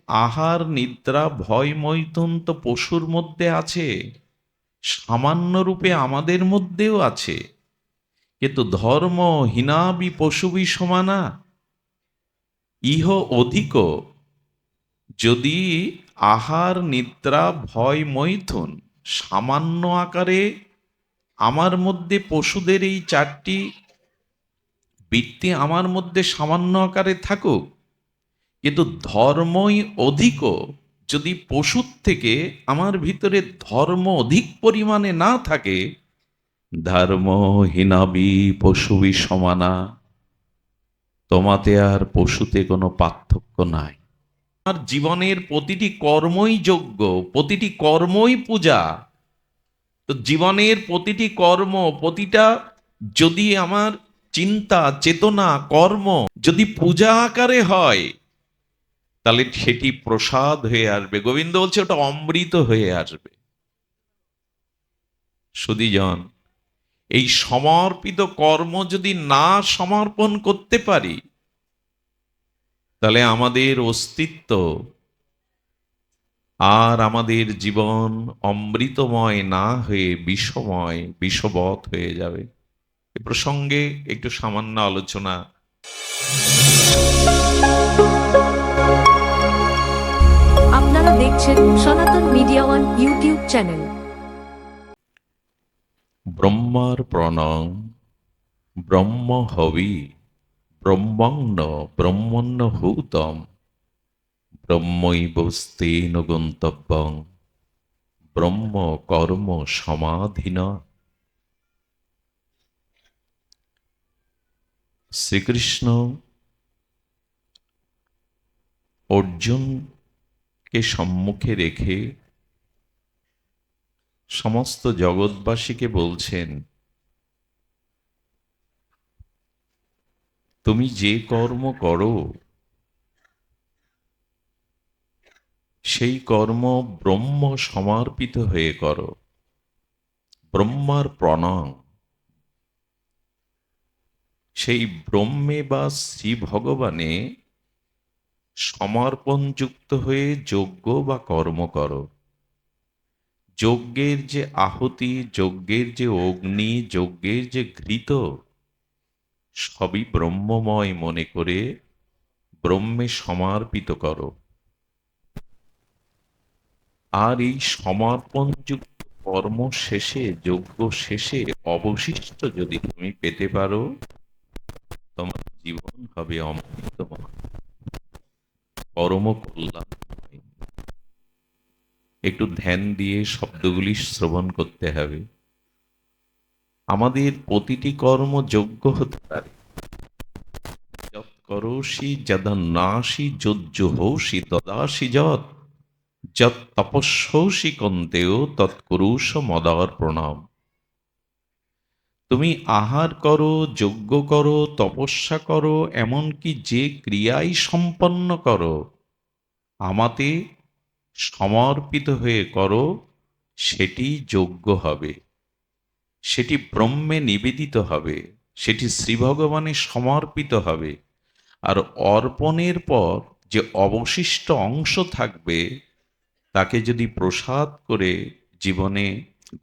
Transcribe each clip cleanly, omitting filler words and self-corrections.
আহার নিদ্রা ভয় মৈথুন তো পশুর মধ্যে আছে, সামান্য রূপে আমাদের মধ্যেও আছে, কিন্তু ধর্ম হীনাবি পশুবি সমানা ইহ অধিক। যদি আহার নিদ্রা ভয় মৈথুন সামান্য আকারে আমার মধ্যে, পশুদের এই চারটি বৃত্তি আমার মধ্যে সামান্য আকারে থাকুক, কিন্তু ধর্মই অধিক, যদি পশুর থেকে আমার ভিতরে ধর্ম অধিক পরিমাণে না থাকে, ধর্ম হীনাবি পশুবি সমানা, তোমাতে আর পশুতে কোনো পার্থক্য নাই। আমার জীবনের প্রতিটি কর্মই যজ্ঞ, প্রতিটি কর্মই পূজা। তো জীবনের প্রতিটি কর্ম, প্রতিটা যদি আমার চিন্তা চেতনা কর্ম যদি পূজা আকারে হয়, তাহলে সেটি প্রসাদ হয়ে আসবে। গোবিন্দ বলছে ওটা অমৃত হয়ে আসবে। সুধীজন, এই সমর্পিত কর্ম যদি না সমর্পণ করতে পারি, তাহলে আমাদের অস্তিত্ব আর আমাদের জীবন অমৃতময় না হয়ে বিষময় বিষবৎ হয়ে যাবে। এ প্রসঙ্গে একটু সামান্য আলোচনা। আপনারা দেখছেন সনাতন মিডিয়া ওয়ান ইউটিউব চ্যানেল। ব্রহ্মার প্রণং ব্রহ্ম হবি ব্রহ্মণ্য ব্রহ্মণ্য হুতম ব্রহ্মৈবস্তেন গন্তব্যং ব্রহ্ম কর্ম সমাধিন। শ্রীকৃষ্ণ অর্জুনকে সম্মুখে রেখে সমস্ত জগৎবাসীকে বলছেন, তুমি যে কর্ম করো সেই কর্ম ব্রহ্ম সমর্পিত হয়ে করো। ব্রহ্মার প্রণাম, সেই ব্রহ্মে বা শ্রী ভগবানে সমর্পণযুক্ত হয়ে যজ্ঞ বা কর্ম করো। যজ্ঞের যে আহুতি, যজ্ঞের যে অগ্নি, যজ্ঞের যে ঘৃত, সবই ব্রহ্মময় মনে করে ব্রহ্মে সমর্পিত করো। আর এই সমর্পণযুক্ত কর্ম শেষে, যজ্ঞ শেষে অবশিষ্ট যদি তুমি পেতে পারো, তোমার জীবন হবে অমৃতময়, পরম কল্যাণময়। একটু ধ্যান দিয়ে শব্দগুলি শ্রবণ করতে হবে। আমাদের প্রতিটি কর্ম যোগ্য হতে পারে। যৎ করোষি যদন্নাসি যজ্জুহোষি তদাসি যৎ, যৎ তপস্যসি কন্তেয় তৎকুরুষ মদার্পণম। তুমি আহার করো, যজ্ঞ করো, তপস্যা করো, এমনকি যে ক্রিয়াই সম্পন্ন করো, আমাতে সমর্পিত হয়ে করো, সেটি যজ্ঞ হবে, সেটি ব্রহ্মে নিবেদিত হবে, সেটি শ্রী ভগবানে সমর্পিত হবে। আর অর্পণের পর যে অবশিষ্ট অংশ থাকবে, তাকে যদি প্রসাদ করে জীবনে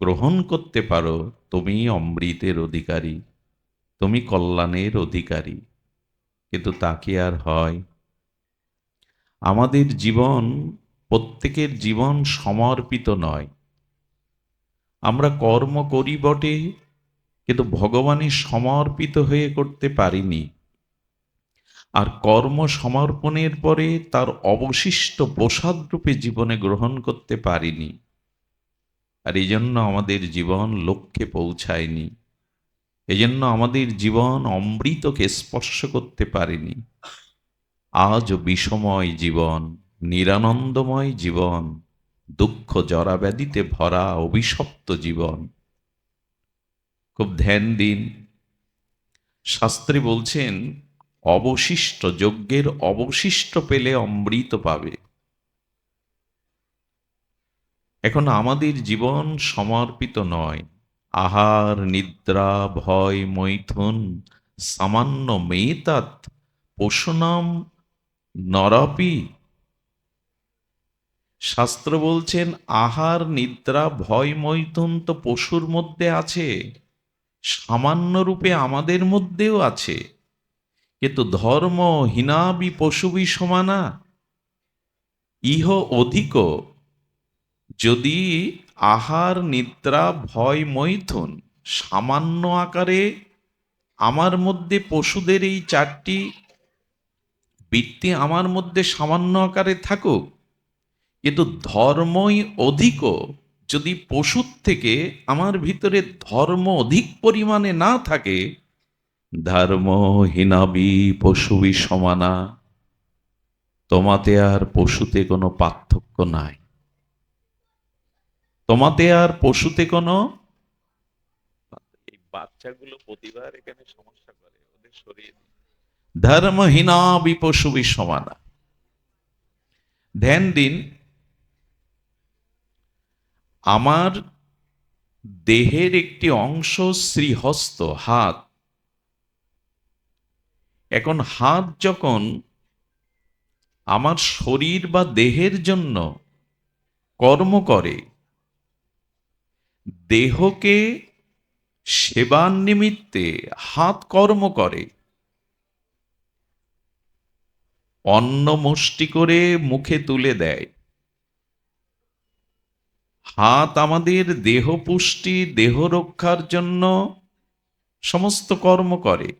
গ্রহণ করতে পারো, তুমি অমৃতের অধিকারী, তুমি কল্যাণের অধিকারী। কিন্তু তা কি আর হয়? আমাদের জীবন, প্রত্যেকের জীবন সমর্পিত নয়। আমরা কর্ম করি বটে, কিন্তু ভগবানে সমর্পিত হয়ে করতে পারিনি। আর কর্ম সমর্পণের পরে তার অবশিষ্ট প্রসাদ রূপে জীবনে গ্রহণ করতে পারিনি। আর এই জন্য আমাদের জীবন লক্ষ্যে পৌঁছায়নি, এজন্য আমাদের জীবন অমৃতকে স্পর্শ করতে পারেনি। আজ বিষময় জীবন, নিরানন্দময় জীবন, দুঃখ জরাব্যাধিতে ভরা অভিশপ্ত জীবন। খুব ধ্যান দিন। শাস্ত্রে বলছেন অবশিষ্ট, যজ্ঞের অবশিষ্ট পেলে অমৃত পাবে। এখন আমাদের জীবন সমর্পিত নয়। আহার নিদ্রা ভয় মৈথুন সামান্য মেতাৎ পশুনাম নরাপি শাস্ত্র বলছেন আহার নিদ্রা ভয় মৈথুন তো পশুর মধ্যে আছে, সামান্য রূপে আমাদের মধ্যেও আছে, কিন্তু ধর্ম হীনাবি পশুবি সমানা ইহ অধিক। যদি আহার নিদ্রা ভয় মৈথুন সামান্য আকারে আমার মধ্যে, পশুদের এই চারটি বৃত্তি আমার মধ্যে সামান্য আকারে থাকুক, কিন্তু ধর্মই অধিক, যদি পশুর থেকে আমার ভিতরে ধর্ম অধিক পরিমাণে না থাকে, ধর্ম হীনাবি পশুবি সমানা, তোমাতে আর পশুতে কোনো পার্থক্য নাই, তোমাতে আর পশুতে কোনো, এই বাচ্চাগুলো প্রতিবার এখানে সমস্যা করে, ওদের সরিয়ে দিন। ধর্মহীনাবি পশুবি সমানা। ধ্যান দিন, আমার দেহের একটি অংশ শ্রীহস্ত, হাত। এখন হাত যখন আমার শরীর বা দেহের জন্য কর্ম করে, দেহকে সেবার নিমিত্তে হাত কর্ম করে, অন্ন মুষ্টি করে মুখে তুলে দেয়। হাত আমাদের দেহ পুষ্টি, দেহ রক্ষার জন্য সমস্ত কর্ম করে।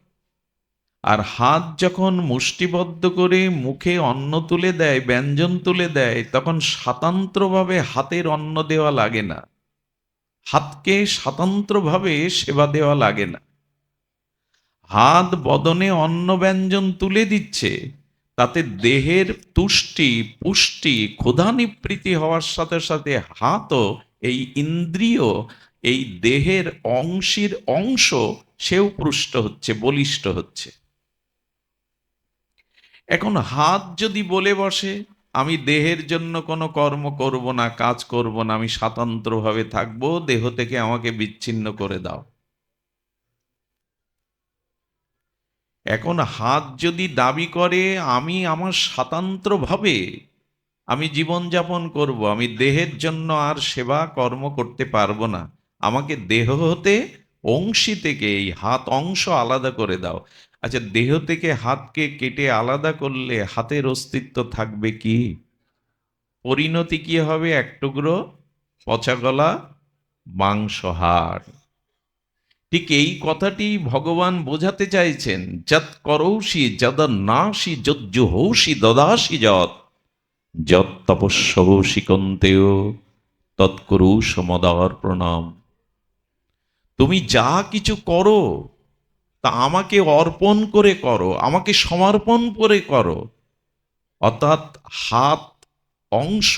আর হাত যখন মুষ্টিবদ্ধ করে মুখে অন্ন তুলে দেয়, ব্যঞ্জন তুলে দেয়, তখন স্বতন্ত্রভাবে হাতের অন্ন দেওয়া লাগে না, হাতকে স্বতন্ত্রভাবে সেবা দেওয়া লাগে না। হাত বদনে অন্ন ব্যঞ্জন তুলে দিচ্ছে, তাতে দেহের তুষ্টি পুষ্টি ক্ষুধা নিবৃত্তি হওয়ার সাথে সাথে হাতও এই ইন্দ্রিয়, এই দেহের অংশের অংশ, সেও পুষ্ট হচ্ছে, বলিষ্ঠ হচ্ছে। এখন হাত যদি বলে বসে আমি দেহের জন্য কোনো কর্ম করব না, কাজ করব না, আমি স্বতন্ত্রভাবে থাকবো, দেহ থেকে আমাকে বিচ্ছিন্ন করে দাও। এখন হাত যদি দাবি করে আমি আমার স্বতন্ত্রভাবে আমি জীবনযাপন করব, আমি দেহের জন্য আর সেবা কর্ম করতে পারবো না, আমাকে দেহ হতে অংশী থেকে এই হাত অংশ আলাদা করে দাও। আচ্ছা, দেহ থেকে হাতকে কেটে আলাদা করলে হাতের অস্তিত্ব থাকবে কি? পরিণতি কি হবে? এক টুকরো পচা গলা মাংস হাড়। ঠিক এই কথাটি ভগবান বোঝাতে চাইছেন, যৎ করৌষি যদন্নাসি যজ্জুহৌষি দদাসি যৎ, যৎ তপস্যৌষি কন্তেয় তৎকুরুষ মদার প্রণাম। তুমি যা কিছু করো তা আমাকে অর্পণ করে করো, আমাকে সমর্পণ করে করো। অর্থাৎ হাত অংশ,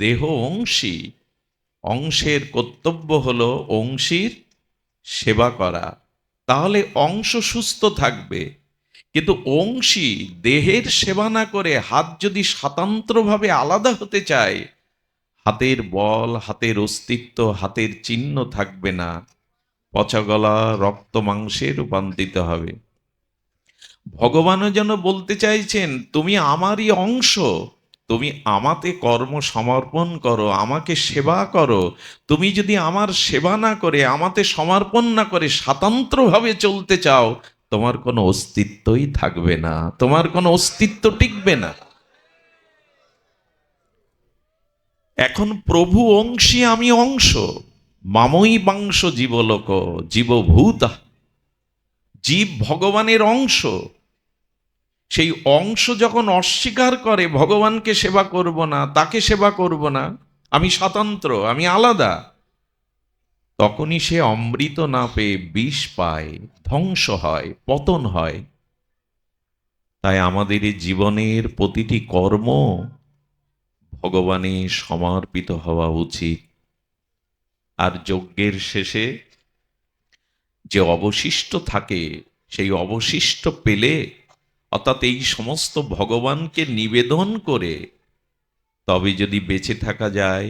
দেহ অংশী, অংশের কর্তব্য হলো অংশীর সেবা করা, তাহলে অংশ সুস্থ থাকবে। কিন্তু অংশী দেহের সেবা না করে হাত যদি স্বতন্ত্রভাবে আলাদা হতে চায়, হাতের বল, হাতের অস্তিত্ব, হাতের চিহ্ন থাকবে না, পচা গলা রক্ত মাংসে রূপান্তরিত হবে। ভগবানও যেন বলতে চাইছেন তুমি আমারই অংশ, তুমি আমাতে কর্ম সমর্পণ করো, আমাকে সেবা করো। তুমি যদি আমার সেবা না করে, আমাতে সমর্পণ না করে স্বতন্ত্রভাবে চলতে চাও, তোমার কোনো অস্তিত্বই থাকবে না, তোমার কোনো অস্তিত্ব টিকবে না। এখন প্রভু অংশী, আমি অংশ, মামই বাংশ জীবলোক জীবভূত, জীব ভগবানের অংশ। সেই অংশ যখন অস্বীকার করে ভগবানকে সেবা করব না, তাকে সেবা করব না, আমি স্বতন্ত্র, আমি আলাদা, তখনই সে অমৃত না পেয়ে বিষ পায়, ধ্বংস হয়, পতন হয়। তাই আমাদের এই জীবনের প্রতিটি কর্ম ভগবানে সমর্পিত হওয়া উচিত। আর যজ্ঞের শেষে যে অবশিষ্ট থাকে, সেই অবশিষ্ট পেলে, অর্থাৎ এই সমস্ত ভগবানকে নিবেদন করে তবে যদি বেঁচে থাকা যায়,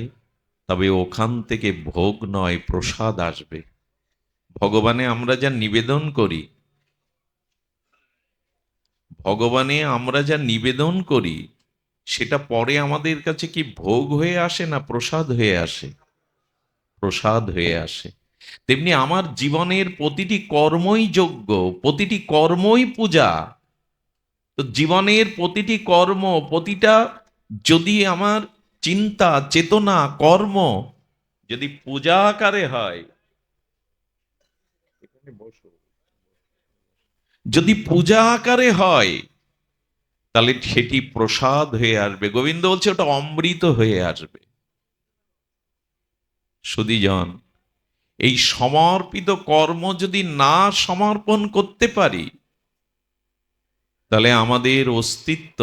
তবে ওখান থেকে ভোগ নয় প্রসাদ আসবে। ভগবানে আমরা যা নিবেদন করি, ভগবানে আমরা যা নিবেদন করি, সেটা পরে আমাদের কাছে কি ভোগ হয়ে আসে না প্রসাদ হয়ে আসে? প্রসাদ হয়ে আসে। তেমনি আমার জীবনের প্রতিটি কর্মই যজ্ঞ, প্রতিটি কর্মই পূজা। তো জীবনের প্রতিটি কর্ম, প্রতিটা যদি আমার চিন্তা, চেতনা, কর্ম যদি পূজা আকারে হয়, যদি পূজা আকারে হয়, তাহলে সেটি প্রসাদ হয়ে আসবে। গোবিন্দ বলছে ওটা অমৃত হয়ে আসবে। সুধীজন, এই সমর্পিত কর্ম যদি না সমর্পণ করতে পারি, তাহলে আমাদের অস্তিত্ব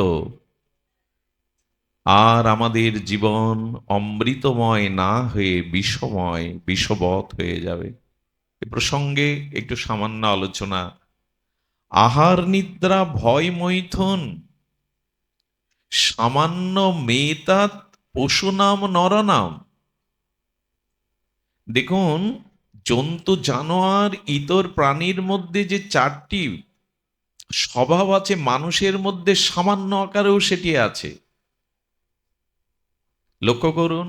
আর আমাদের জীবন অমৃতময় না হয়ে বিষময়, বিষবৎ হয়ে যাবে। এ প্রসঙ্গে একটু সামান্য আলোচনা। আহার নিদ্রা ভয় মৈথুন সামান্য মেতাৎ পশুনাম নরনাম। দেখুন, জন্তু জানোয়ার ইতর প্রাণীর মধ্যে যে চারটি স্বভাব আছে, মানুষের মধ্যে সামান্য আকারেও সেটি আছে। লক্ষ্য করুন,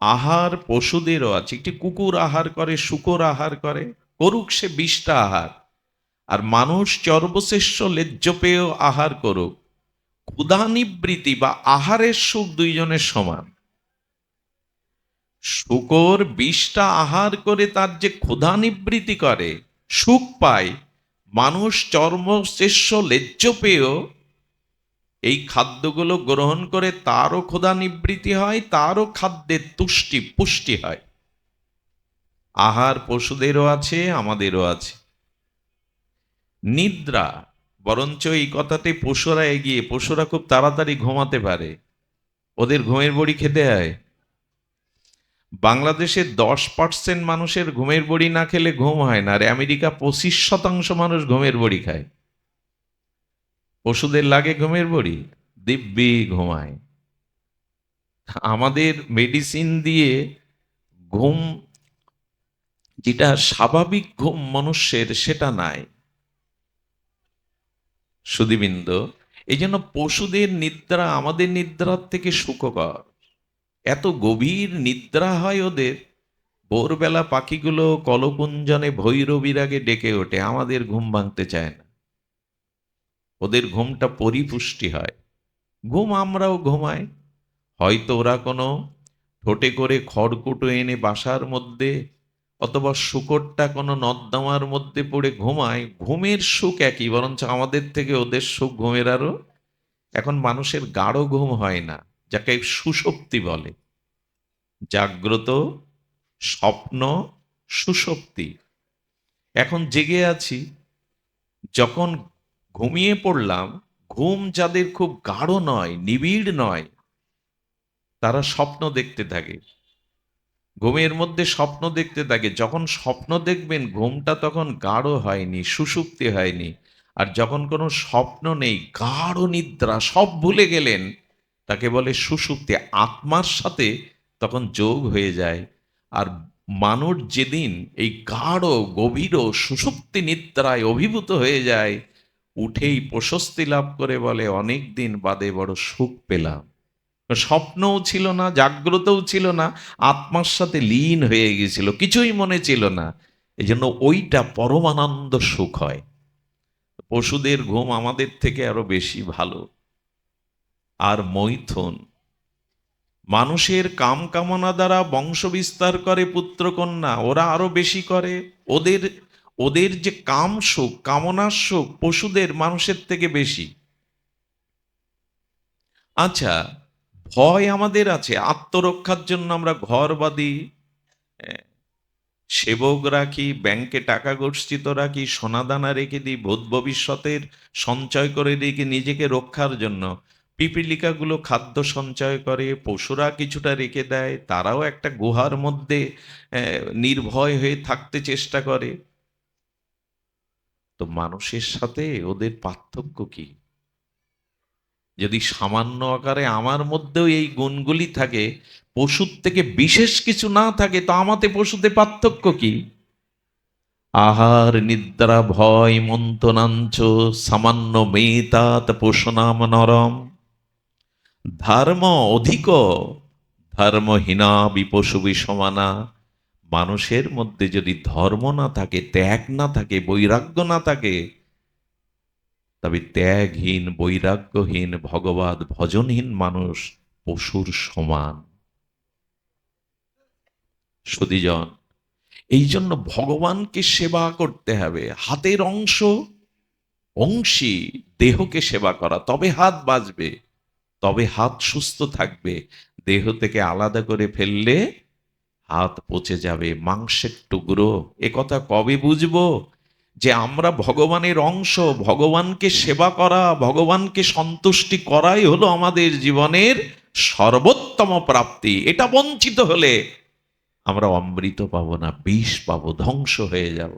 আহার পশুদেরও আছে। একটি কুকুর আহার করে, শূকর আহার করে, করুক সে 20টা আহার। আর মানুষ সর্বশ্রেষ্ঠ লেজ্জ পেয়েও আহার করুক, ক্ষুধা বা আহারের সুখ দুইজনের সমান। শূকর 20টা আহার করে তার যে ক্ষুধা নিবৃত্তি করে, সুখ পায়, মানুষ চর্মশেষ্য লেজ্জ পেয়েও এই খাদ্যগুলো গ্রহণ করে তারও ক্ষুধা নিবৃত্তি হয়, তারও খাদ্যের পুষ্টি হয়। আহার পশুদেরও আছে, আমাদেরও আছে। নিদ্রা, বরঞ্চ এই কথাতে পশুরা এগিয়ে। পশুরা খুব তাড়াতাড়ি ঘুমাতে পারে, ওদের ঘুমের বড়ি খেতে হয়। বাংলাদেশের 10% মানুষের ঘুমের বড়ি না খেলে ঘুম হয় না, আর আমেরিকা 25% মানুষ ঘুমের বড়ি খায়। পশুদের লাগে ঘুমের বড়ি, দিব্যি ঘুমায়। আমাদের মেডিসিন দিয়ে ঘুম, যেটা স্বাভাবিক ঘুম মনুষ্যের, সেটা নাই। সুধীবৃন্দ, এই জন্য পশুদের নিদ্রা আমাদের নিদ্রার থেকে সুখকর। এত গভীর নিদ্রা হয় ওদের, ভোরবেলা পাখিগুলো কলকুঞ্জনে ভৈরবীর আগে ডেকে ওঠে, আমাদের ঘুম ভাঙতে চায় না। ওদের ঘুমটা পরিপুষ্টি হয়। ঘুম আমরাও ঘুমাই, হয়তো ওরা কোনো ঠোঁটে করে খড়কুটো এনে বাসার মধ্যে, অথবা শূকরটা কোনো নর্দমার মধ্যে পড়ে ঘুমায়, ঘুমের সুখ একই, বরঞ্চ আমাদের থেকে ওদের সুখ ঘুমের আরো। এখন মানুষের গাঢ় ঘুম হয় না, যাকে সুষুপ্তি বলে। জাগ্রত, স্বপ্ন, সুষুপ্তি। এখন জেগে আছি, যখন ঘুমিয়ে পড়লাম, ঘুম যাদের খুব গাঢ় নয়, নিবিড় নয়, তারা স্বপ্ন দেখতে থাকে। ঘুমের মধ্যে স্বপ্ন দেখতে থাকে। যখন স্বপ্ন দেখবেন, ঘুমটা তখন গাঢ় হয়নি, সুষুপ্তি হয়নি। আর যখন কোনো স্বপ্ন নেই, গাঢ় নিদ্রা, সব ভুলে গেলেন, তাকে বলে সুষুপ্তি। আত্মার সাথে তখন যোগ হয়ে যায়। আর মানুষ যেদিন এই গাঢ় গভীর সুষুপ্তি নিদ্রায় অভিভূত হয়ে যায়, উঠেই প্রশস্তি লাভ করে বলে, অনেক দিন বাদে বড় সুখ পেলাম। স্বপ্নও ছিল না, জাগ্রতও ছিল না, আত্মার সাথে লীন হয়ে গেছিল, কিছুই মনে ছিল না। এই জন্য ওইটা পরমানন্দ সুখ হয়। পশুদের ঘুম আমাদের থেকে আরো বেশি ভালো। আর মৈথুন, মানুষের কাম কামনা দ্বারা বংশ বিস্তার করে, পুত্রকন্যা, ওরা আরো বেশি করে। ওদের ওদের যে কাম সুখ, কামনার সুখ, পশুদের মানুষের থেকে বেশি। আচ্ছা, ভয় আমাদের আছে, আত্মরক্ষার জন্য আমরা ঘর বাঁধি, সেবক রাখি, ব্যাংকে টাকা গচ্ছিত রাখি, সোনাদানা রেখে দিই, ভূত ভবিষ্যতের সঞ্চয় করে রেখে নিজেকে রক্ষার জন্য। পিপিলিকাগুলো খাদ্য সঞ্চয় করে, পশুরা কিছুটা রেখে দেয়, তারাও একটা গুহার মধ্যে নির্ভয় হয়ে থাকতে চেষ্টা করে। তো মানুষের সাথে ওদের পার্থক্য কি? যদি সামান্য আকারে আমার মধ্যেও এই গুণগুলি থাকে, পশুর থেকে বিশেষ কিছু না থাকে, তো আমাতে পশুতে পার্থক্য কি? আহার নিদ্রা ভয় মন্থনাঞ্চ সামান্য মেতাত পশুনাম নরম। ধর্ম অধিক ধর্মহীনা বিপশু সমানা। মানুষের মধ্যে যদি ধর্ম না থাকে, ত্যাগ না থাকে, বৈরাগ্য না থাকে, তবে ত্যাগহীন বৈরাগ্যহীন ভগবত ভজনহীন মানুষ পশুর সমান। সুধীজন, এই জন্য ভগবানকে সেবা করতে হবে। হাতের অংশী দেহকে সেবা করা, তবে হাত বাঁচবে, তবে হাত সুস্থ থাকবে। দেহ থেকে আলাদা করে ফেললে হাত পচে যাবে, মাংসের টুকরো। এ কথা কবে বুঝবো যে আমরা ভগবানের অংশ? ভগবানকে সেবা করা, ভগবানকে সন্তুষ্টি করাই হলো আমাদের জীবনের সর্বোত্তম প্রাপ্তি। এটা বঞ্চিত হলে আমরা অমৃত পাবো না, বিষ পাবো, ধ্বংস হয়ে যাব।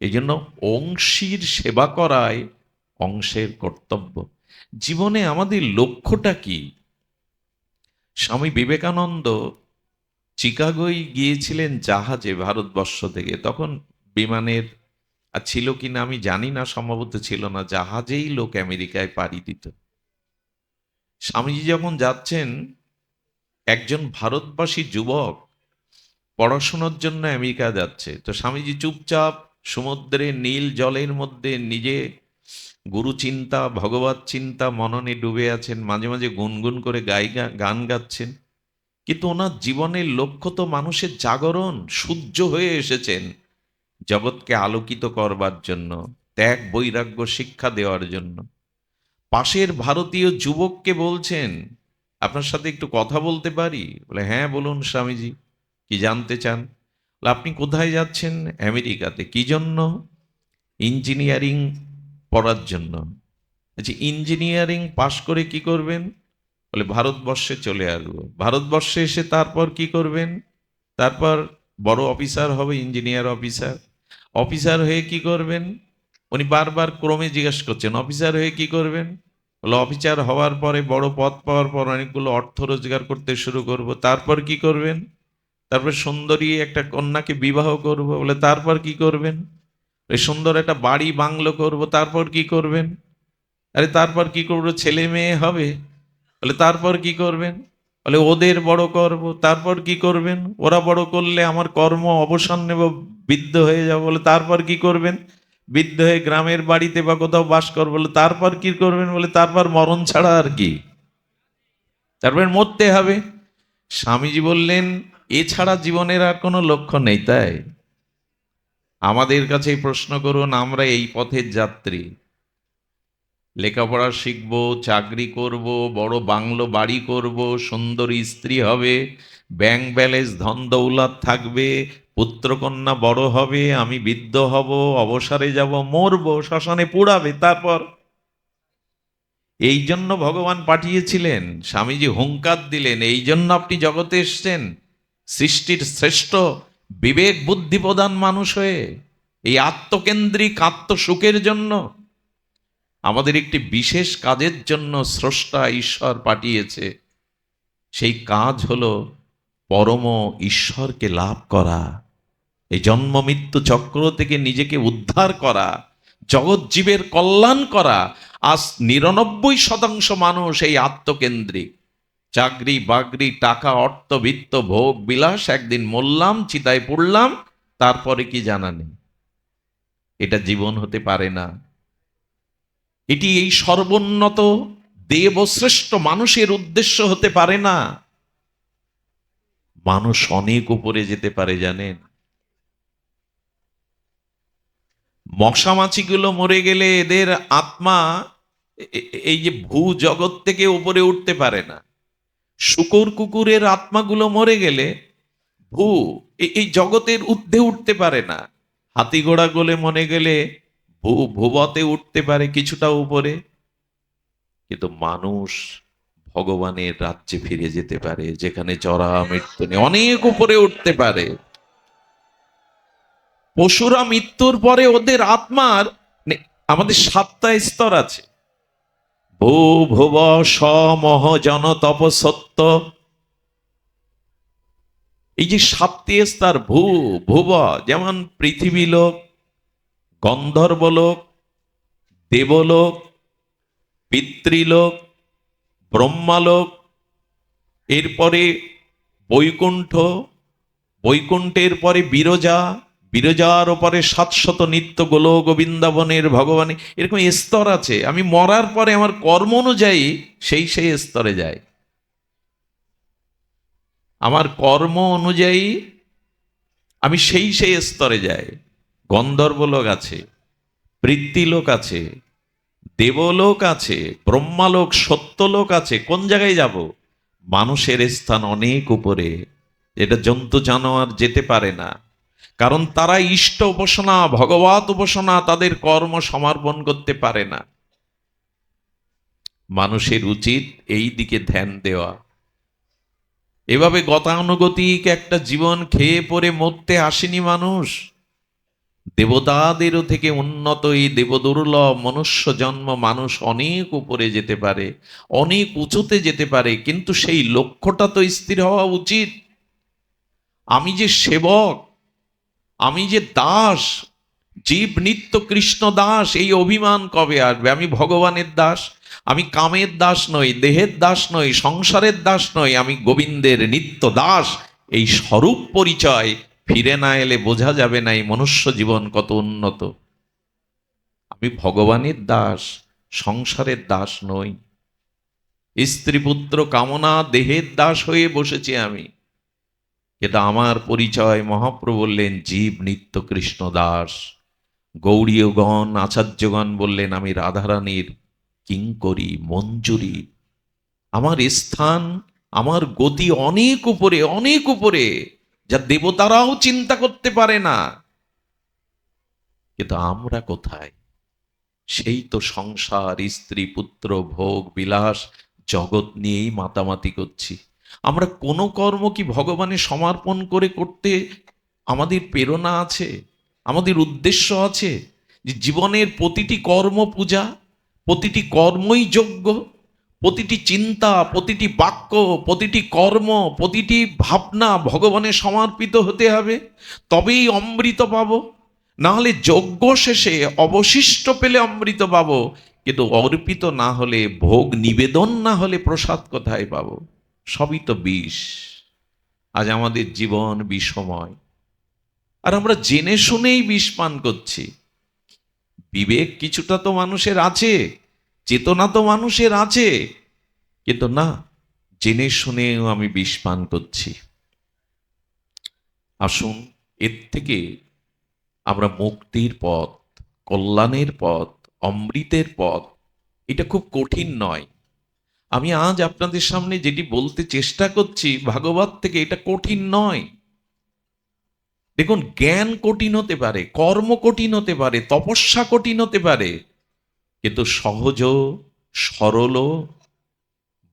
এই জন্য অংশীর সেবা করাই অংশের কর্তব্য। জীবনে আমাদের লক্ষ্যটা কি? স্বামী বিবেকানন্দ চিকাগোয় গিয়েছিলেন জাহাজে ভারতবর্ষ থেকে। তখন বিমানের আর ছিল কিনা আমি জানি না, সম্ভবত ছিল না, জাহাজেই লোক আমেরিকায় পাড়ি দিত। স্বামীজি যখন যাচ্ছেন, একজন ভারতবাসী যুবক পড়াশোনার জন্য আমেরিকা যাচ্ছে। তো স্বামীজি চুপচাপ সমুদ্রের নীল জলের মধ্যে নিজে গুরু চিন্তা, ভগবত চিন্তা মননে ডুবে আছেন, মাঝে মাঝে গুনগুন করে গান গাচ্ছেন। কিন্তু ওনার জীবনের লক্ষ্য তো মানুষের জাগরণ। সূর্য হয়ে এসেছেন জগৎকে আলোকিত করবার জন্য, ত্যাগ বৈরাগ্য শিক্ষা দেওয়ার জন্য। পাশের ভারতীয় যুবককে বলছেন, আপনার সাথে একটু কথা বলতে পারি? বলে, হ্যাঁ বলুন স্বামীজি, কি জানতে চান? বলে, আপনি কোথায় যাচ্ছেন? আমেরিকাতে। কি জন্য? ইঞ্জিনিয়ারিং পড়ার জন্য। আচ্ছা, ইঞ্জিনিয়ারিং পাশ করে কি করবেন? বলে, ভারতবর্ষে চলে আসবো। ভারতবর্ষে এসে তারপর কি করবেন? তারপর বড় অফিসার হবে, ইঞ্জিনিয়ার অফিসার। অফিসার হয়ে কি করবেন? উনি বারবার ক্রমে জিজ্ঞেস করছেন, অফিসার হয়ে কি করবেন? বলে, অফিসার হওয়ার পরে বড় পদ পাওয়ার পর অনেকগুলো অর্থ রোজগার করতে শুরু করব। তারপর কি করবেন? তারপর সুন্দরী একটা কন্যাকে বিবাহ করব। বলে, তারপর কি করবেন? এই সুন্দর একটা বাড়ি বাংলো করব। তারপর কি করবেন? আরে তারপর কি করবো? ছেলে মেয়ে হবে। বলে, তারপর কি করবেন? বলে, ওদের বড় করব। তারপর কি করবেন? ওরা বড় করলে আমার কর্ম অবসান নেব, বৃদ্ধ হয়ে যাব। বলে, তারপর কি করবেন? বৃদ্ধ হয়ে গ্রামের বাড়িতে বা কোথাও বাস করবো। বলে, তারপর কি করবেন? বলে, তারপর মরণ ছাড়া আর কি, তারপর মরতে হবে। স্বামীজি বললেন, এছাড়া জীবনের আর কোনো লক্ষ্য নেই তাই? আমাদের কাছে প্রশ্ন করুন, আমরা এই পথের যাত্রী। লেখাপড়া শিখব, চাকরি করব, বড় বাংলো বাড়ি করব, সুন্দরী স্ত্রী হবে, ব্যাংক ব্যালেন্স ধন দৌলত থাকবে, পুত্রকন্যা বড় হবে, আমি বৃদ্ধ হব, অবসরে যাব, মরবো, শ্মশানে পুড়াবে। তারপর এই জন্য ভগবান পাঠিয়েছিলেন। স্বামীজি হুঙ্কার দিলেন, এই জন্য আপনি জগতে এসছেন, সৃষ্টির শ্রেষ্ঠ বিবেক বুদ্ধি প্রদান মানুষ হয়ে, এই আত্মকেন্দ্রিক আত্মসুখের জন্য। আমাদের একটি বিশেষ কাজের জন্য স্রষ্টা ঈশ্বর পাঠিয়েছে। সেই কাজ হলো পরম ঈশ্বরকে লাভ করা, এই জন্ম মৃত্যু চক্র থেকে নিজেকে উদ্ধার করা, জগৎ জীবের কল্যাণ করা। আজ 99% মানুষ এই আত্মকেন্দ্রিক। চাকরি বাকরি, টাকা, অর্থ, বিত্ত, ভোগ বিলাস, একদিন মরলাম, চিতায় পড়লাম, তারপরে কি জানা নেই। এটা জীবন হতে পারে না। এটি এই সর্বোন্নত দেবশ্রেষ্ঠ মানুষের উদ্দেশ্য হতে পারে না। মানুষ অনেক উপরে যেতে পারে জানেন। মশা মাছিগুলো মরে গেলে এদের আত্মা এই যে ভূ জগৎ থেকে উপরে উঠতে পারে না। শূকর কুকুরের আত্মাগুলো মরে গেলে ভূ এই জগতের ঊর্ধ্বে উঠতে পারে না। হাতি ঘোড়া গলে মরে গেলে ভূবতে উঠতে পারে কিছুটা উপরে, কিন্তু মানুষ ভগবানের রাজ্যে ফিরে যেতে পারে, যেখানে জরা মৃত্যু নেই, অনেক উপরে উঠতে পারে। পশুরা মৃত্যুর পরে ওদের আত্মার আমাদের 7টা স্তর আছে। ভূ ভুব সমহ জন তপ সত্য। এই যে 7টি স্তর, ভুব যেমন পৃথিবী লোক, গন্ধর্ব লোক, দেবলোক, পিতৃলোক, ব্রহ্মালোক, এরপরে বৈকুণ্ঠ, বৈকুণ্ঠের পরে বিরজা, বিরজার ওপরে 700 নিত্য গোলক বৃন্দাবনের ভগবান। এরকম স্তর আছে। আমি মরার পরে আমার কর্ম অনুযায়ী সেই স্তরে যাই। আমার কর্ম অনুযায়ী আমি সেই স্তরে যাই। গন্ধর্বলোক আছে, পৃথ্বীলোক আছে, দেবলোক আছে, ব্রহ্মালোক, সত্যলোক আছে। কোন জায়গায় যাব? মানুষের স্থান অনেক উপরে, এটা জন্তু জানোয়ার যেতে পারে না। কারণ তারা ইষ্ট উপাসনা, ভগবত উপাসনা, তাদের কর্ম সমর্পণ করতে পারে না। মানুষের উচিত এই দিকে ধ্যান দেওয়া। এভাবে গতানুগতিক একটা জীবন খেয়ে পরে মরতে আসেনি মানুষ। দেবতাদেরও থেকে উন্নত এই দেবদুর্লভ মনুষ্য জন্ম মানুষ অনেক উপরে যেতে পারে, অনেক উঁচুতে যেতে পারে, কিন্তু সেই লক্ষ্যটা তো স্থির হওয়া উচিত। আমি যে সেবক, আমি যে দাস, জীব নিত্য কৃষ্ণ দাস, এই অভিমান কবে আসবে? আমি ভগবানের দাস, আমি কামের দাস নই, দেহের দাস নই, সংসারের দাস নই, আমি গোবিন্দের নিত্য দাস। এই স্বরূপ পরিচয় ফিরে না এলে বোঝা যাবে না এই মনুষ্য জীবন কত উন্নত। আমি ভগবানের দাস, সংসারের দাস নই। স্ত্রী পুত্র কামনা দেহের দাস হয়ে বসেছি আমি। কিন্তু আমার পরিচয় মহাপ্রভু বললেন জীব নিত্য কৃষ্ণ দাস। গৌড়ীয়গণ, আচার্যগণ বললেন আমি রাধারানীর কিঙ্করী, মঞ্জুরি। আমার স্থান, আমার গতি অনেক উপরে, অনেক উপরে, যা দেবতারাও চিন্তা করতে পারে না। কিন্তু আমরা কোথায়? সেই তো সংসার, স্ত্রী পুত্র, ভোগ বিলাস, জগৎ নিয়েই মাতামাতি করছি। আমরা কোনো কর্ম কি ভগবানের সমর্পণ করে করতে আমাদের প্রেরণা আছে, আমাদের উদ্দেশ্য আছে? যে জীবনের প্রতিটি কর্ম পূজা, প্রতিটি কর্মই যজ্ঞ, প্রতিটি চিন্তা, প্রতিটি বাক্য, প্রতিটি কর্ম, প্রতিটি ভাবনা ভগবানের সমর্পিত হতে হবে, তবেই অমৃত পাবো। না হলে যজ্ঞ শেষে অবশিষ্ট পেলে অমৃত পাবো, কিন্তু অর্পিত না হলে, ভোগ নিবেদন না হলে প্রসাদ কোথায় পাবো? সবই তো বিষ। আজ আমাদের জীবন বিষময়, আর আমরা জেনে শুনেই বিষ পান করছি। বিবেক কিছুটা তো মানুষের আছে, চেতনা তো মানুষের আছে, কিন্তু না, জেনে শুনেও আমি বিষ পান করছি। আসুন, এর থেকে আমরা মুক্তির পথ, কল্যাণের পথ, অমৃতের পথ, এটা খুব কঠিন নয়। আমি আজ আপনাদের সামনে যেটি বলতে চেষ্টা করছি ভাগবত থেকে, এটা কঠিন নয়। দেখুন, জ্ঞান কঠিন হতে পারে, কর্ম কঠিন হতে পারে, তপস্যা কঠিন হতে পারে, কিন্তু সহজ, সরল,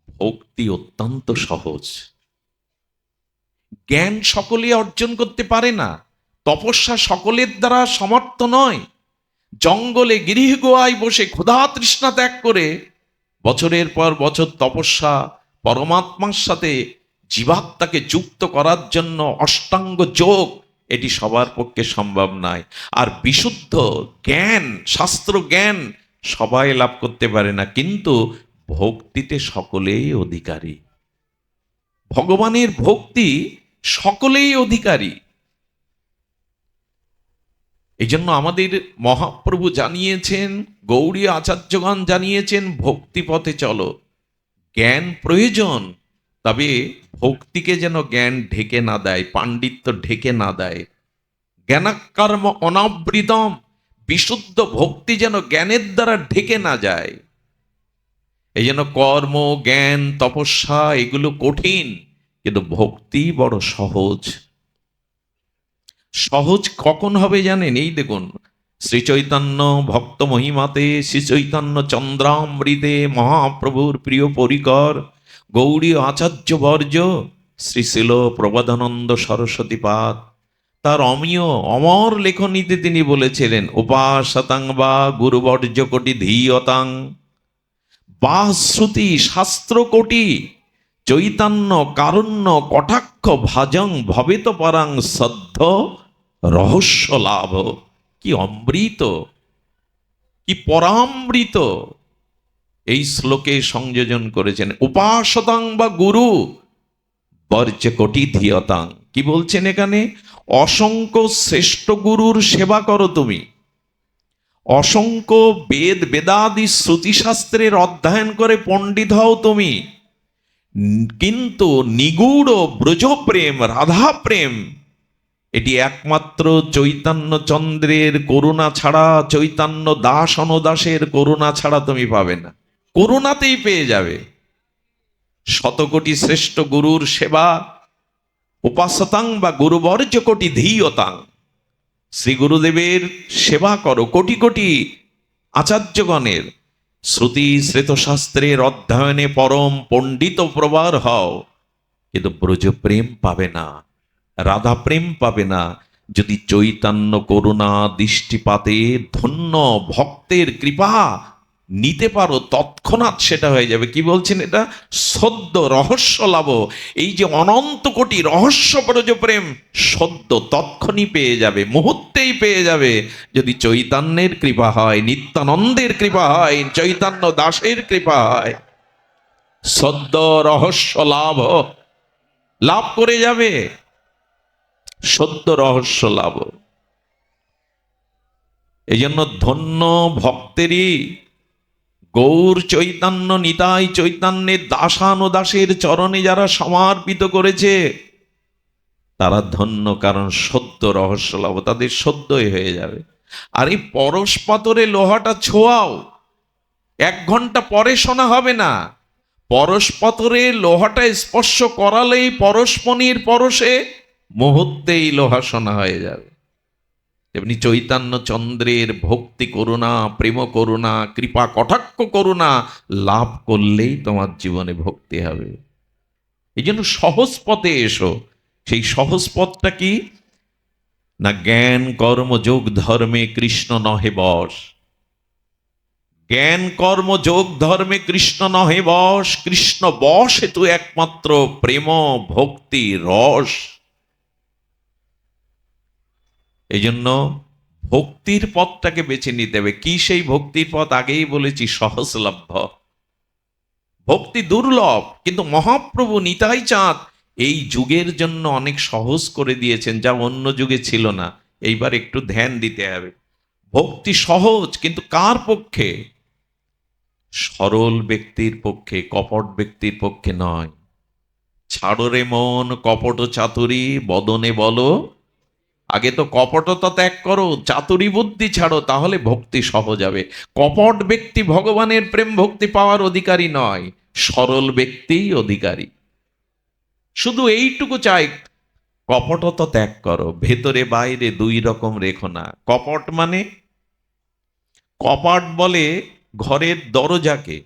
ভক্তি অত্যন্ত সহজ। জ্ঞান সকলে অর্জন করতে পারে না, তপস্যা সকলের দ্বারা সমর্থ নয়। জঙ্গলে গিরিহ গোয়ায় বসে ক্ষুধা তৃষ্ণা ত্যাগ করে বছরের পর বছর তপস্যা, পরমাত্মার সাথে জীবাত্মাকে যুক্ত করার জন্য অষ্টাঙ্গ যোগ, এটি সবার পক্ষে সম্ভব নয়। আর বিশুদ্ধ জ্ঞান, শাস্ত্র জ্ঞান সবাই লাভ করতে পারে না, কিন্তু ভক্তিতে সকলেই অধিকারী। ভগবানের ভক্তি সকলেই অধিকারী। এই জন্য আমাদের মহাপ্রভু জানিয়েছেন, গৌড়ী আচার্যগণ জানিয়েছেন, ভক্তি পথে চলো। জ্ঞান প্রয়োজন, তবে ভক্তিকে যেন জ্ঞান ঢেকে না দেয়, পাণ্ডিত্য ঢেকে না দেয়। জ্ঞানাকর্ম অনাবৃতম, বিশুদ্ধ ভক্তি যেন জ্ঞানের দ্বারা ঢেকে না যায়। এই জন্য কর্ম, জ্ঞান, তপস্যা এগুলো কঠিন, কিন্তু ভক্তি বড় সহজ। সহজ কখন হবে জানেন? এই দেখুন, শ্রী চৈতন্য ভক্ত মহিমাতে, শ্রী চৈতন্য চন্দ্রামৃতে, মহাপ্রভুর প্রিয় পরিকর গৌড়ী আচার্য বর্য শ্রীশিল প্রবোধানন্দ সরস্বতী পাদ তার অমীয় অমর লেখনীতে তিনি বলেছিলেন, উপাসতাং বা গুরুবর্য কোটি ধীয়তাং বা শ্রুতি শাস্ত্র কোটি চৈতন্য কারুণ্য কটাক্ষ ভাজং ভবেত পরাং সদ্ধ রহস্য লাভ। কি অমৃত, কি পরামৃত! এই শ্লোকে সংযোজন করেছেন। উপাসতাং বা গুরু বর্জ্য কোটি ধিয়তাং। কি বলছেন এখানে? অসংখ্য শ্রেষ্ঠ গুরুর সেবা করো তুমি, অসংখ্য বেদ বেদাদি শ্রুতিশাস্ত্রের অধ্যয়ন করে পণ্ডিত হও তুমি, কিন্তু নিগূঢ় ব্রজপ্রেম রাধা প্রেম এটি একমাত্র চৈতন্য চন্দ্রের করুণা ছাড়া, চৈতন্য দাস অনুদাসের করুণা ছাড়া তুমি পাবে না। করুণাতেই পেয়ে যাবে। শতকোটি শ্রেষ্ঠ গুরুর সেবা, উপাসতাং বা গুরুবর্জ্য কোটি ধীয়তাং, শ্রী গুরুদেবের সেবা করো, কোটি কোটি আচার্যগণের শ্রুতি শ্রেতশাস্ত্রের অধ্যয়নে পরম পণ্ডিত প্রবার হও, কিন্তু ব্রজপ্রেম পাবে না, রাধা প্রেম পাবে না। যদি চৈতন্য করুণা দৃষ্টিপাতে ধন্য ভক্তের কৃপা নিতে পারো, তৎক্ষণাৎ সেটা হয়ে যাবে। কি বলছেন এটা? সদ্য রহস্য লাভ। এই যে অনন্ত কোটি রহস্য ব্রজপ্রেম সদ্য তৎক্ষণই পেয়ে যাবে, মুহূর্তেই পেয়ে যাবে, যদি চৈতন্যের কৃপা হয়, নিত্যানন্দের কৃপা হয়, চৈতন্য দাসের কৃপা হয়। সদ্য রহস্য লাভ লাভ করে যাবে, সত্য রহস্য লাভ। এই জন্য ধন্য ভক্তেরই গৌর চৈতন্য নিতাই চৈতন্যের দাসানুদাসের চরণে যারা সমর্পিত করেছে তারা ধন্য, কারণ সত্য রহস্য লাভ তাদের সদ্যই হয়ে যাবে। আর এই পরশ পাথরে লোহাটা ছোঁয়াও, 1 ঘন্টা পরে শোনা হবে না। পরশ পাথরে লোহাটা স্পর্শ করালেই পরশমণির পরশে মুহূর্তেই লোহা শোনা হয়ে যাবে। তেমনি চৈতন্য চন্দ্রের ভক্তি করুণা, প্রেম করুণা, কৃপা কটাক্ষ করুণা লাভ করলেই তোমার জীবনে ভক্তি হবে। এই জন্য সহজ পথে এসো। সেই সহজ পথটা কি না? জ্ঞান কর্ম যোগ ধর্মে কৃষ্ণ নহে বশ। জ্ঞান কর্ম যোগ ধর্মে কৃষ্ণ নহে বশ, কৃষ্ণ বশ হেতু একমাত্র প্রেম ভক্তি রস। এই জন্য ভক্তির পথটাকে বেছে নিতে হবে। কি সেই ভক্তির পথ? আগেই বলেছি, সহজলভ্য। ভক্তি দুর্লভ, কিন্তু মহাপ্রভু নিতাই চাঁদ এই যুগের জন্য অনেক সহজ করে দিয়েছেন, যা অন্য যুগে ছিল না। এইবার একটু ধ্যান দিতে হবে। ভক্তি সহজ, কিন্তু কার পক্ষে? সরল ব্যক্তির পক্ষে, কপট ব্যক্তির পক্ষে নয়। ছাড়ো রে মন কপট চাতুরি বদনে বলো। আগে তো কপটতা ত্যাগ করো, চাতুরী বুদ্ধি ছাড়ো, তাহলে ভক্তি সহজ হবে। কপট ব্যক্তি ভগবানের প্রেম ভক্তি পাওয়ার অধিকারী নয়, সরল ব্যক্তিই অধিকারী। শুধু এইটুকু চাই, কপটতা ত্যাগ করো, ভেতরে বাইরে 2 রকম রেখো না। কপট মানে, কপাট বলে ঘরের দরজাকে,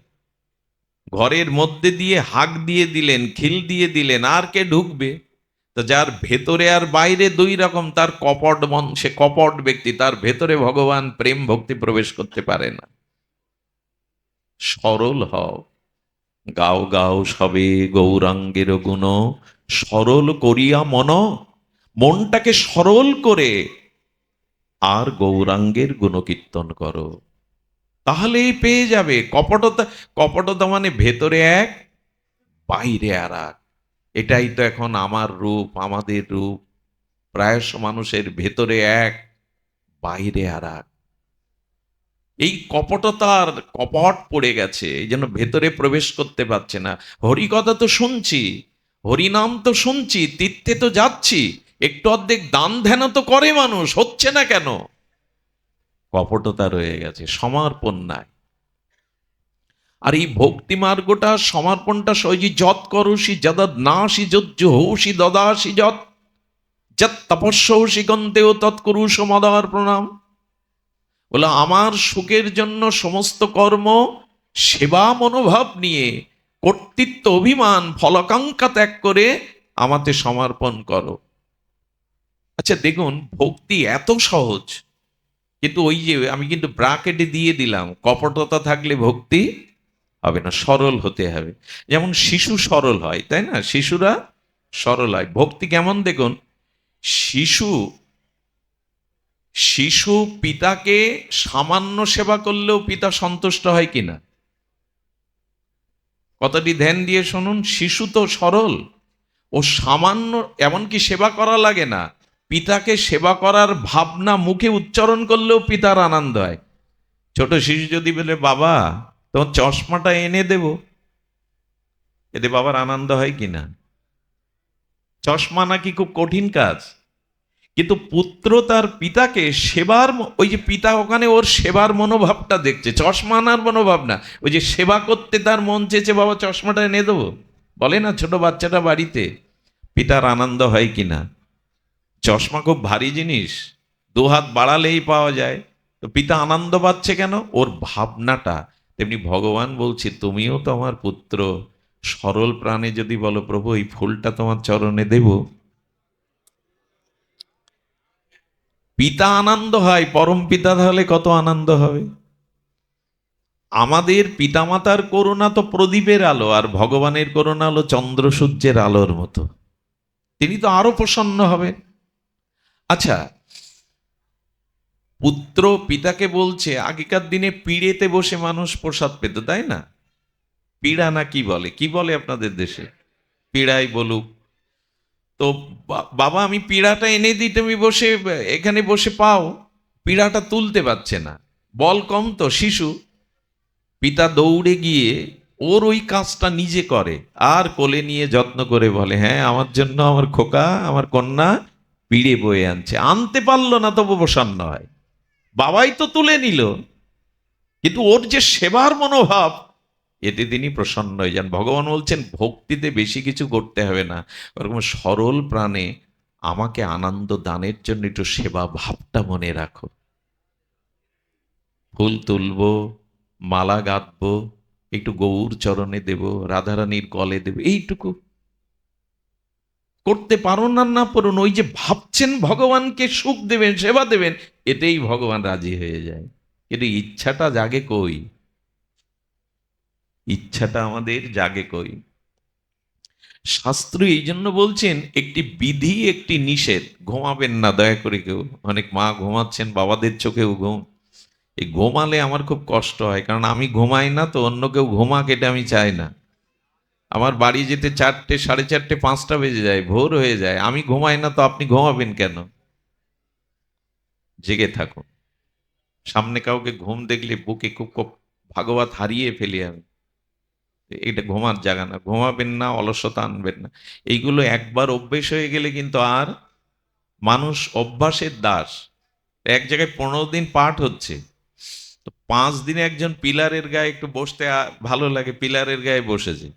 ঘরের মধ্যে দিয়ে হাঁক দিয়ে দিলেন, খিল দিয়ে দিলেন, আর কে ঢুকবে? তো যার ভেতরে আর বাইরে 2 রকম, তার কপট মন, সে কপট ব্যক্তি, তার ভেতরে ভগবান প্রেম ভক্তি প্রবেশ করতে পারে না। সরল হও, গাও গাও সবে গৌরাঙ্গের গুণ, সরল করিয়া মন, মনটাকে সরল করে আর গৌরাঙ্গের গুণকীর্তন করো, তাহলেই পেয়ে যাবে। কপটতা, কপটতা মানে ভেতরে এক বাইরে আর এক। এটাই তো এখন আমার রূপ, আমাদের রূপ। প্রায়শ মানুষের ভেতরে এক বাইরে আর এক। এই কপটতার কপট পড়ে গেছে, এই জন্য ভেতরে প্রবেশ করতে পারছে না। হরিকথা তো শুনছি, হরিনাম তো শুনছি, তীর্থে তো যাচ্ছি, একটু অর্ধেক দান ধ্যান তো করে মানুষ, হচ্ছে না কেন? কপটতা রয়ে গেছে, সমর্পণ নাই। আর এই ভক্তি মার্গটা, সমর্পণটা সহজে যত করসি যদদ নাসি যজ্জুহসি দদাসি যত যত তপস্যসি গন্তেও তৎকুরুষ মদার প্রণাম। বলে আমার সুখের জন্য সমস্ত কর্ম সেবা মনোভাব নিয়ে, কর্তৃত্ব অভিমান ফলাকাঙ্ক্ষা ত্যাগ করে আমাতে সমর্পণ করো। আচ্ছা দেখুন, ভক্তি এত সহজ, কিন্তু ওই যে আমি কিন্তু ব্রাকেটে দিয়ে দিলাম, কপটতা থাকলে ভক্তি হবে না, সরল হতে হবে। যেমন শিশু সরল হয়, তাই না? শিশুরা সরল হয়। ভক্তি কেমন দেখুন, শিশু শিশু পিতাকে সামান্য সেবা করলেও পিতা সন্তুষ্ট হয় কিনা? কথাটি ধ্যান দিয়ে শুনুন, শিশু তো সরল, ও সামান্য, এমনকি সেবা করা লাগে না, পিতাকে সেবা করার ভাবনা মুখে উচ্চারণ করলেও পিতার আনন্দ হয়। ছোট শিশু যদি বলে, বাবা তোমার চশমাটা এনে দেব, এতে বাবার আনন্দ হয় কিনা? চশমা নাকি খুব কঠিন কাজ, কিন্তু পুত্র তার পিতাকে সেবার ওই যে পিতা ওখানে ওর সেবার মনোভাবটা দেখছে, চশমা আনার মনোভাব না, ওই যে সেবা করতে তার মন চেয়েছে, বাবা চশমাটা এনে দেবো, বলে না ছোট বাচ্চাটা বাড়িতে, পিতার আনন্দ হয় কিনা? চশমা খুব ভারী জিনিস, দু হাত বাড়ালেই পাওয়া যায়, তো পিতা আনন্দ পাচ্ছে কেন? ওর ভাবনাটা। তেমনি ভগবান বলছে, তুমিও তো আমার পুত্র, সরল প্রাণে যদি বলো প্রভু এই ফুলটা তোমার চরণে দেব, পিতা আনন্দ হয়, পরম পিতা তাহলে কত আনন্দ হবে। আমাদের পিতামাতার করুণা তো প্রদীপের আলো, আর ভগবানের করুণা হলো চন্দ্র সূর্যের আলোর মতো, তিনি তো আরো প্রসন্ন হবে। আচ্ছা, পুত্র পিতাকে বলছে, আগেকার দিনে পিড়েতে বসে মানুষ প্রসাদ পেত, তাই না? পিড়া না কি বলে, কি বলে আপনাদের দেশে? পিড়াই বলুক। তো বাবা আমি পিড়াটা এনে দিই, তুমি বসে এখানে বসে পাও। পিড়াটা তুলতে পারছে না, বল কম তো, শিশু। পিতা দৌড়ে গিয়ে ওর ওই কাজটা নিজে করে, আর কোলে নিয়ে যত্ন করে বলে, হ্যাঁ আমার জন্য আমার খোকা, আমার কন্যা পিড়ে বয়ে আনছে। আনতে পারলো না তবু প্রসন্ন হয়, বাবাই তো তুলে নিল, কিন্তু ওর যে সেবার মনোভাব, এতে তিনি প্রসন্ন হয়ে যান। ভগবান বলছেন, ভক্তিতে বেশি কিছু করতে হবে না, ওরকম সরল প্রাণে আমাকে আনন্দ দানের জন্য একটু সেবা ভাবটা মনে রাখো। ফুল তুলবো, মালা গাঁথবো, একটু গৌর চরণে দেব, রাধারানীর গলে দেব, এইটুকু করতে পারো না, না পারুন, ওই যে ভাবছেন ভগবানকে সুখ দেবেন, সেবা দেবেন, এতেই ভগবান রাজি হয়ে যায়। কিন্তু ইচ্ছাটা জাগে কই? ইচ্ছাটা আমাদের জাগে কই? শাস্ত্র এই জন্য বলছেন, একটি বিধি একটি নিষেধ। ঘুমাবেন না দয়া করে কেউ, অনেক মা ঘুমাচ্ছেন, বাবাদের চোখেও ঘুম। এই ঘুমালে আমার খুব কষ্ট হয়, কারণ আমি ঘুমাই না, তো অন্য কেউ ঘুমাক এটা আমি চাই না। আমার বাড়ি যেতে 4টে, 4:30, 5টা বেজে যায়, ভোর হয়ে যায়, আমি ঘুমাই না, তো আপনি ঘুমাবেন কেন? জেগে থাকুন। সামনে কাউকে ঘুম দেখলে বুকে খুব খুব ভাগবত হারিয়ে ফেলি আমি। এটা ঘুমার জায়গা না, ঘুমাবেন না, অলসতা আনবেন না। এইগুলো একবার অভ্যেস হয়ে গেলে কিন্তু আর, মানুষ অভ্যাসের দাস। এক জায়গায় 15 দিন পাঠ হচ্ছে, তো 5 দিনে একজন পিলারের গায়ে একটু বসতে ভালো লাগে, পিলারের গায়ে বসেছে।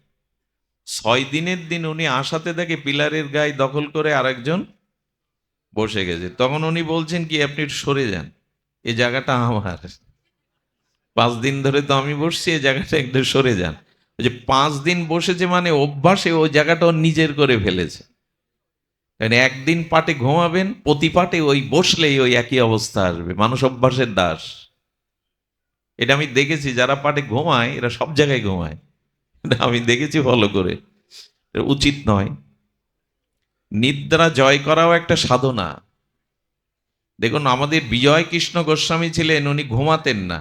6 দিনের দিন উনি আসাতে দেখে পিলারের গায়ে দখল করে আরেকজন বসে গেছে। তখন উনি বলছেন কি, আপনি একটু সরে যান, এই জায়গাটা আমার, 5 দিন ধরে তো আমি বসছি, এই জায়গাটা একটু সরে যান। ওই যে 5 দিন বসেছে মানে অভ্যাসে ওই জায়গাটা ওর নিজের করে ফেলেছে। মানে একদিন পাটে ঘুমাবেন, প্রতি পাটে ওই বসলেই ওই একই অবস্থা আসবে। মানুষ অভ্যাসের দাস, এটা আমি দেখেছি। যারা পাটে ঘুমায় এরা সব জায়গায় ঘুমায়, এটা আমি দেখেছি ফলো করে। এটা উচিত নয়। নিদ্রা জয় করাও একটা সাধনা। দেখুন, আমাদের বিজয় কৃষ্ণ গোস্বামী ছিলেন, উনি ঘুমাতেন না,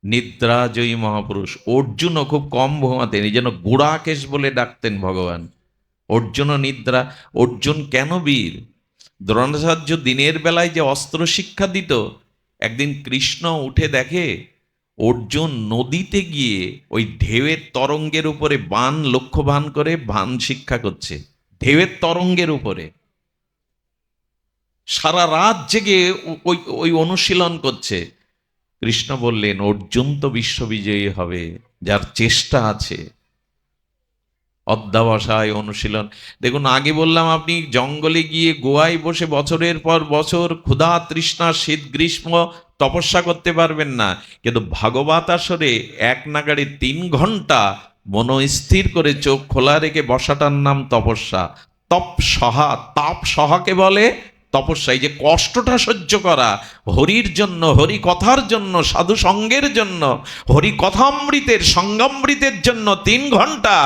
নিদ্রা জয়ী মহাপুরুষ। অর্জুনও খুব কম ঘুমাতেন, এই যেন গুড়াকেশ বলে ডাকতেন ভগবান। অর্জুনও নিদ্রা। অর্জুন কেন বীর? দ্রোণাচার্য দিনের বেলায় যে অস্ত্র শিক্ষা দিত, একদিন কৃষ্ণ উঠে দেখে অর্জুন নদীতে গিয়ে ওই ঢেউয়ের তরঙ্গের উপরে বাণ লক্ষ্যবান করে বাণ শিক্ষা করছে, ঢেউয়ের তরঙ্গের উপরে সারা রাত জেগে ওই ওই অনুশীলন করছে। কৃষ্ণ বললেন, অর্জুন তো বিশ্ববিজয়ী হবে যার চেষ্টা আছে। অধ্যবসায় অনুশীলন। দেখুন, আগে বললাম আপনি জঙ্গলে গিয়ে গোয়ায় বসে বছরের পর বছর ক্ষুধা তৃষ্ণা শীত গ্রীষ্ম তপস্যা করতে পারবেন না, কিন্তু ভাগবত আসরে এক নাগাড়ে 3 ঘন্টা মনস্থির করে চোখ খোলা রেখে বসাটার নাম তপস্যা। তপ সহা, তাপ সহাকে বলে তপস্যা। এই যে কষ্টটা সহ্য করা, হরির জন্য, হরি কথার জন্য, সাধু সঙ্গের জন্য, হরি কথামৃতের সঙ্গামৃতের জন্য 3 ঘন্টা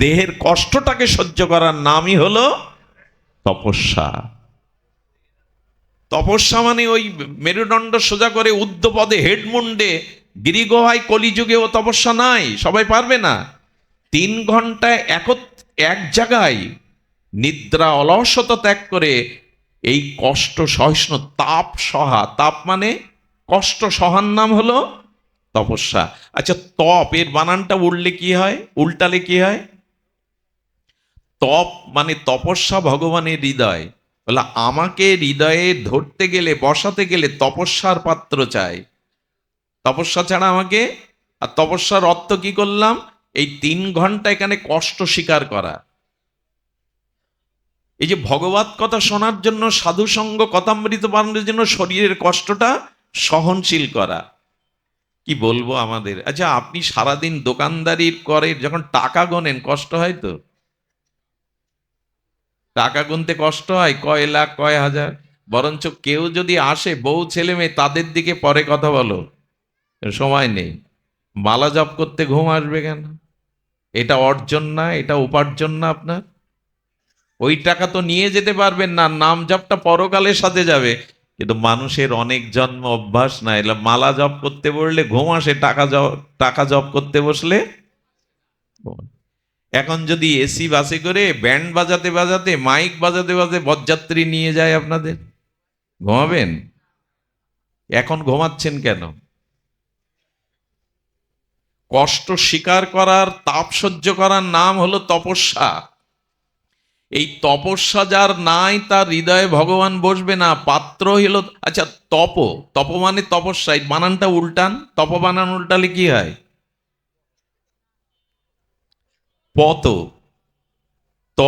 দেহের কষ্টটাকে সহ্য করার নামই হলো তপস্যা। তপস্যা মানে ওই মেরুদণ্ড সোজা করে উদ্ধপদে হেডমুন্ডে গিরিগুহায় কলিযুগেও তপস্যা নাই, সবাই পারবে না। 3 ঘন্টা এক জায়গায় নিদ্রা অলসতা ত্যাগ করে এই কষ্ট সহিষ্ণু তাপ সহা, তাপ মানে কষ্ট সহার নাম হলো তপস্যা। আচ্ছা, তপ এর বানানটা উল্লে কি হয়, উল্টালে কি হয়? তপ মানে তপস্যা, ভগবানের হৃদয়। বলে আমাকে হৃদয়ে ধরতে গেলে, বসাতে গেলে তপস্যার পাত্র চাই, তপস্যা ছাড়া আমাকে। আর তপস্যার অর্থ কি করলাম? এই 3 ঘন্টা এখানে কষ্ট স্বীকার করা। এই যে ভগবত কথা শোনার জন্য, সাধু সঙ্গ কথামৃত পালনের জন্য শরীরের কষ্টটা সহনশীল করা। কি বলবো আমাদের। আচ্ছা, আপনি সারাদিন দোকানদারি করে যখন টাকা গোনেন, কষ্ট হয় তো? টাকা গুনতে কষ্ট হয়, কয় লাখ কয় হাজার। বরঞ্চ কেউ যদি আসে, বউ ছেলে মেয়ে, তাদের দিকে পরে কথা বলো, সময় নেই। মালা জপ করতে ঘুম আসবে কেন? এটা অর্জন না, এটা উপার্জন না আপনার? ওই টাকা তো নিয়ে যেতে পারবেন না, নাম জপটা পরকালের সাথে যাবে। কিন্তু মানুষের অনেক জন্ম অভ্যাস না, এলা মালা জপ করতে বললে ঘুম আসে, টাকা জপ করতে বসলে ঘুম আসে। এখন যদি এসি বাসে করে ব্যান্ড বাজাতে বাজাতে, মাইক বাজাতে বাজাতে বরযাত্রী নিয়ে যায় আপনাদের, ঘুমাবেন? এখন ঘুমাচ্ছেন কেন? কষ্ট স্বীকার করার, তাপ সহ্য করার নাম হলো তপস্যা। এই তপস্যা যার নাই, তার হৃদয়ে ভগবান বসবে না। পাত্র হলো, আচ্ছা, তপ, তপ মানে তপস্যা, এই বানানটা উল্টান, তপ বানান উল্টালে কি হয়? পত, ত,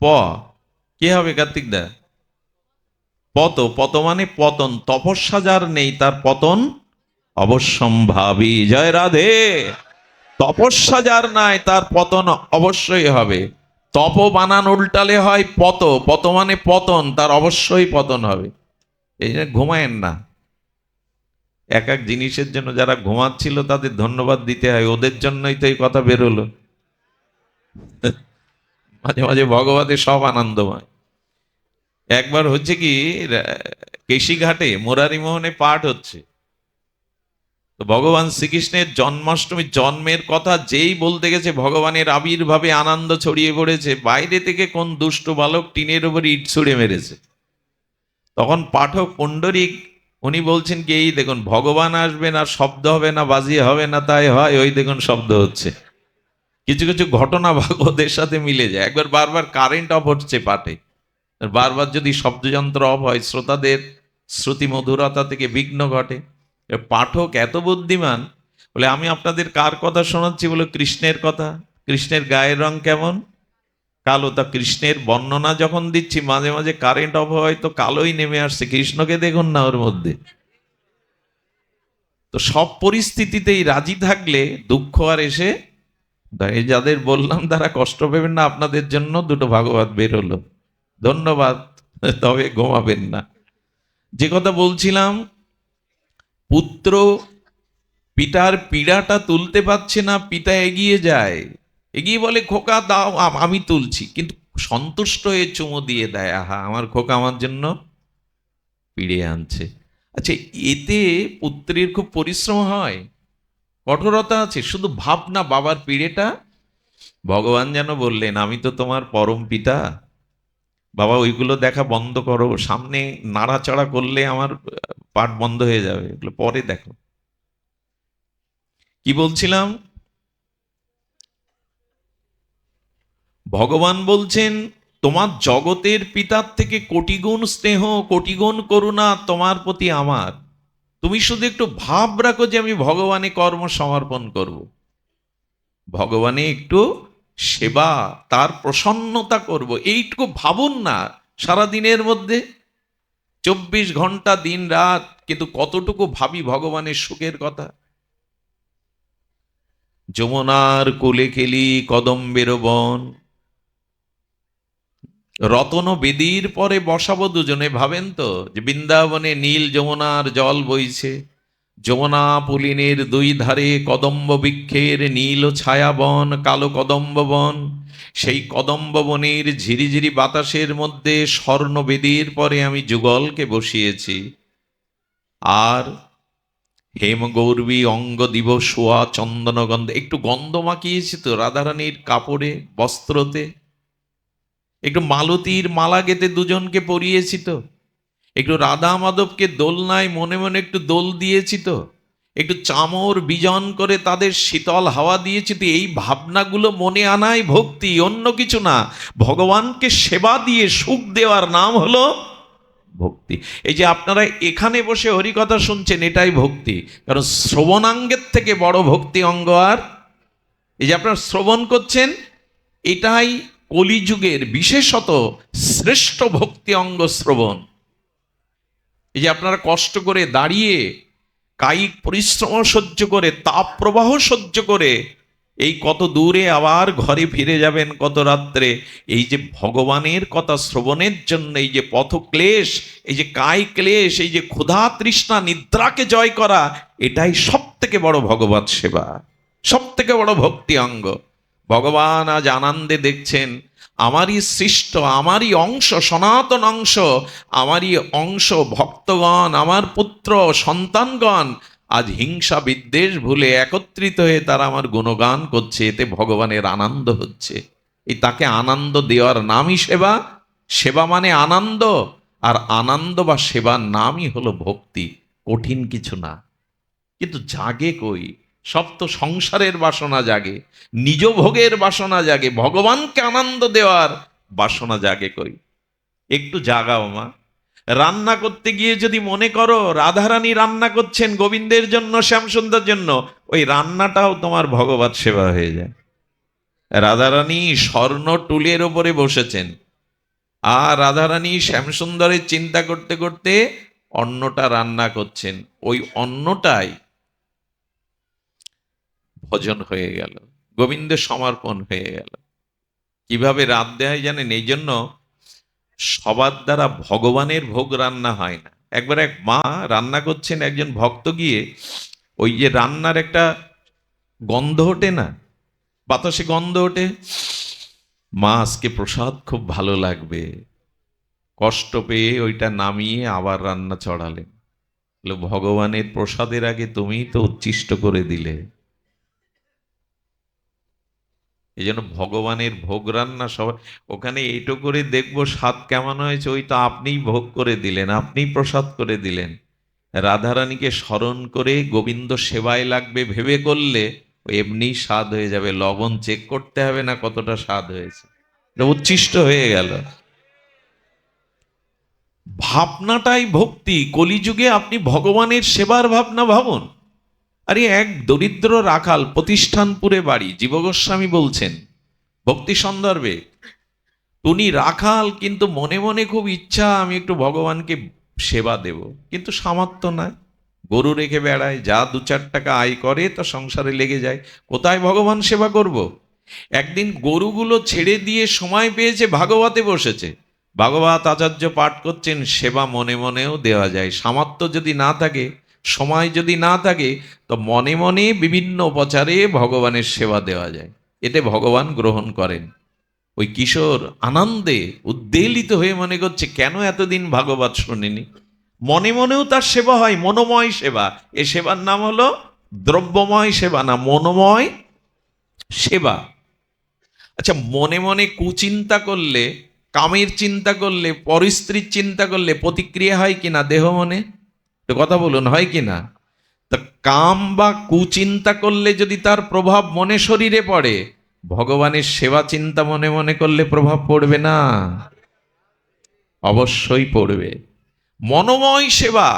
প, কি হবে কার্তিক দা? পত, পত মানে পতন। তপস্যা যার নেই, তার পতন অবশ্যম্ভাবী। জয় রাধে। তপস্যা যার নাই, তার পতন অবশ্যই হবে। তপ বানান উল্টালে হয় পত, পত মানে পতন, তার অবশ্যই পতন হবে। এই জন্য ঘুমায়েন না। এক এক জিনিসের জন্য যারা ঘুমাচ্ছিল তাদের ধন্যবাদ দিতে হয়, ওদের জন্যই তো এই কথা বেরোলো। মাঝে মাঝে ভগবতের সব আনন্দময়। একবার হচ্ছে কি, কেশিঘাটে মুরারি মোহনে পাঠ হচ্ছে, তো ভগবান শ্রীকৃষ্ণের জন্মাষ্টমী, জন্মের কথা যেই বলতে গেছে, ভগবানের আবির্ভাবে আনন্দ ছড়িয়ে পড়েছে, বাইরে থেকে কোন দুষ্ট বালক টিনের উপর ইট ছুঁড়ে মেরেছে। তখন পাঠক পুণ্ডরিক, উনি বলছেন কি, এই দেখুন ভগবান আসবেন আর শব্দ হবে না, বাজিয়ে হবে না, তাই হয়, ওই দেখুন শব্দ হচ্ছে। কিছু কিছু ঘটনা ভাগবতের সাথে মিলে যায়। একবার বারবার কারেন্ট অফ হচ্ছে পাঠে, বারবার যদি শব্দযন্ত্র অফ হয়, শ্রোতাদের শ্রুতি মধুরতা থেকে বিঘ্ন ঘটে। পাঠক এত বুদ্ধিমান, বলে আমি আপনাদের কার কথা শোনাচ্ছি? বলে কৃষ্ণের কথা। কৃষ্ণের গায়ের রং কেমন? কালো। তা কৃষ্ণের বর্ণনা যখন দিচ্ছি, মাঝে মাঝে কারেন্ট অফ হয় তো কালোই নেমে আসছে, কৃষ্ণকে দেখুন না ওর মধ্যে। তো সব পরিস্থিতিতেই রাজি থাকলে দুঃখ আর এসে, এই যাদের বললাম তারা কষ্ট পাবেন না, আপনাদের জন্য দুটো ভাগবত বের হলো। ধন্যবাদ। তবে ঘুমাবেন না। যে কথা বলছিলাম, পুত্র পিতার পীড়াটা তুলতে পারছে না, পিতা এগিয়ে যায়, এগিয়ে বলে খোকা দাও, আমি তুলছি, কিন্তু সন্তুষ্ট হয়ে চুমো দিয়ে দেয়, আহা আমার খোকা আমার জন্য পিড়ে আনছে। আচ্ছা, এতে পুত্রের খুব পরিশ্রম হয়, কঠোরতা আছে, শুধু ভাবনা বাবার পীড়েটা। ভগবান যেন বললেন, আমি তো তোমার পরম পিতা, বাবা ওইগুলো দেখা বন্ধ করো, সামনে নাড়াচাড়া করলে আমার পাঠ বন্ধ হয়ে যাবে, এগুলো পরে দেখো। কি বলছিলাম? ভগবান বলছেন, তোমার জগতের পিতার থেকে কোটিগুণ স্নেহ, কোটিগুণ করুণা তোমার প্রতি আমার। তুমি শুধু একটু ভাব রাখো যে আমি ভগবানে কর্ম সমর্পণ করব, ভগবানে একটু সেবা, তার প্রসন্নতা করব, এইটুকু ভাবুন না সারাদিনের মধ্যে। 24 ঘন্টা দিন রাত, কিন্তু কতটুকু ভাবি ভগবানের সুখের কথা। যমুনার কোলে খেলি কদম্বের বন, রতন বেদির পরে বসাবো দুজনে। ভাবেন তো যে বৃন্দাবনে নীল যমুনার জল বইছে, যমুনা পুলিনের দুই ধারে কদম্ব বৃক্ষের নীল ছায়া বন, কালো কদম্ব বন। সেই কদম্ব বনের ঝিরিঝিরি বাতাসের মধ্যে স্বর্ণ বেদির পরে আমি যুগলকে বসিয়েছি। আর হেম গৌরবী অঙ্গ দিব সোয়া চন্দন গন্ধ, একটু গন্ধ মাখিয়েছি তো রাধারানীর কাপড়ে বস্ত্রতে, একটু মালতীর মালা গেঁথে দুজনকে পরিয়েছি তো, একটু রাধা মাধবকে দোলনায় মনে মনে একটু দোল দিয়েছি তো, একটু চামর বিজন করে তাদের শীতল হাওয়া দিয়েছি তো। এই ভাবনাগুলো মনে আনাই ভক্তি, অন্য কিছু না। ভগবানকে সেবা দিয়ে সুখ দেওয়ার নাম হলো ভক্তি। এই যে আপনারা এখানে বসে হরিকথা শুনছেন, এটাই ভক্তি। কারণ শ্রবণাঙ্গের থেকে বড় ভক্তি অঙ্গ আর, এই যে আপনারা শ্রবণ করছেন, এটাই কলিযুগের বিশেষত শ্রেষ্ঠ ভক্তি অঙ্গ শ্রবণ। এই যে আপনারা কষ্ট করে দাঁড়িয়ে কায়িক পরিশ্রম সহ্য করে, তাপ প্রবাহ সহ্য করে এই কত দূরে আবার ঘরে ফিরে যাবেন কত রাত্রে, এই যে ভগবানের কথা শ্রবণের জন্য এই যে পথ ক্লেশ, এই যে কায় ক্লেশ, এই যে ক্ষুধা তৃষ্ণা নিদ্রাকে জয় করা, এটাই সব থেকে বড় ভগবত সেবা, সব থেকে বড় ভক্তি অঙ্গ। ভগবান আজ আনন্দে দেখছেন আমারই সৃষ্ট, আমারই অংশ, সনাতন অংশ, আমারই অংশ ভক্তগণ, আমার পুত্র সন্তানগণ আজ হিংসা বিদ্বেষ ভুলে একত্রিত হয়ে তারা আমার গুণগান করছে, এতে ভগবানের আনন্দ হচ্ছে। এই তাকে আনন্দ দেওয়ার নামই সেবা। সেবা মানে আনন্দ, আর আনন্দ বা সেবার নামই হলো ভক্তি। কঠিন কিছু না। কিন্তু জাগে কই? সব তো সংসারের বাসনা জাগে, নিজ ভোগের বাসনা জাগে, ভগবানকে আনন্দ দেওয়ার বাসনা জাগে কই? একটু জাগাও মা। রান্না করতে গিয়ে যদি মনে করো রাধারানী রান্না করছেন গোবিন্দের জন্য, শ্যামসুন্দর জন্য, ওই রান্নাটাও তোমার ভগবত সেবা হয়ে যায়। রাধারানী স্বর্ণ টুলের ওপরে বসেছেন, আর রাধারানী শ্যামসুন্দরের চিন্তা করতে করতে অন্নটা রান্না করছেন, ওই অন্নটাই ভজন হয়ে গেল, গোবিন্দের সমর্পণ হয়ে গেল। কিভাবে রাত দেয় জানেন? এই জন্য সবার দ্বারা ভগবানের ভোগ রান্না হয় না। একবার এক মা রান্না করছেন, একজন ভক্ত গিয়ে ওই যে রান্নার একটা গন্ধ ওঠে না, বাতাসে গন্ধ ওঠে, মা আজকে প্রসাদ খুব ভালো লাগবে, কষ্ট পেয়ে ওইটা নামিয়ে আবার রান্না চড়ালেন। বললো, ভগবানের প্রসাদের আগে তুমি তো উচ্ছিষ্ট করে দিলে। এই জন্য ভগবানের ভোগ রান্না সবাই ওখানে এইটো করে দেখবো স্বাদ কেমন হয়েছে, ওই তো আপনিই ভোগ করে দিলেন, আপনিই প্রসাদ করে দিলেন। রাধারানীকে স্মরণ করে গোবিন্দ সেবায় লাগবে ভেবে করলে ওই এমনিই স্বাদ হয়ে যাবে, লবণ চেক করতে হবে না কতটা স্বাদ হয়েছে, এটা উচ্ছিষ্ট হয়ে গেল। ভাবনাটাই ভক্তি। কলিযুগে আপনি ভগবানের সেবার ভাবনা ভাবুন। আরে এক দরিদ্র রাখাল, প্রতিষ্ঠানপুরে বাড়ি, জীব গোস্বামী বলছেন ভক্তি সন্দর্ভে, উনি রাখাল কিন্তু মনে মনে খুব ইচ্ছা আমি একটু ভগবানকে সেবা দেব, কিন্তু সামর্থ্য নাই, গরু রেখে বেড়ায়, যা দু চার টাকা আয় করে তা সংসারে লেগে যায়, কোথায় ভগবান সেবা করব। একদিন গরুগুলো ছেড়ে দিয়ে সময় পেয়েছে, ভাগবতে বসেছে, ভাগবত আচার্য পাঠ করছেন, সেবা মনে মনেও দেওয়া যায়। সামর্থ্য যদি না থাকে, সময় যদি না থাকে, তো মনে মনে বিভিন্ন উপচারে ভগবানের সেবা দেওয়া যায়, এতে ভগবান গ্রহণ করেন। ওই কিশোর আনন্দে উদ্বেলিত হয়ে মনে করছে কেন এতদিন ভাগবত শুনিনি। মনে মনেও তার সেবা হয়, মনোময় সেবা। এ সেবার নাম হলো দ্রব্যময় সেবা না, মনোময় সেবা। আচ্ছা, মনে মনে কুচিন্তা করলে, কামের চিন্তা করলে, পরস্ত্রীর চিন্তা করলে প্রতিক্রিয়া হয় কিনা দেহ মনে? তো কথা বলুন, হয় কিনা? তা কাম বা কুচিন্তা করলে যদি তার প্রভাব মনে শরীরে পড়ে, ভগবানের সেবা চিন্তা মনে মনে করলে প্রভাব পড়বে না? অবশ্যই পড়বে। মনোময় সেবা।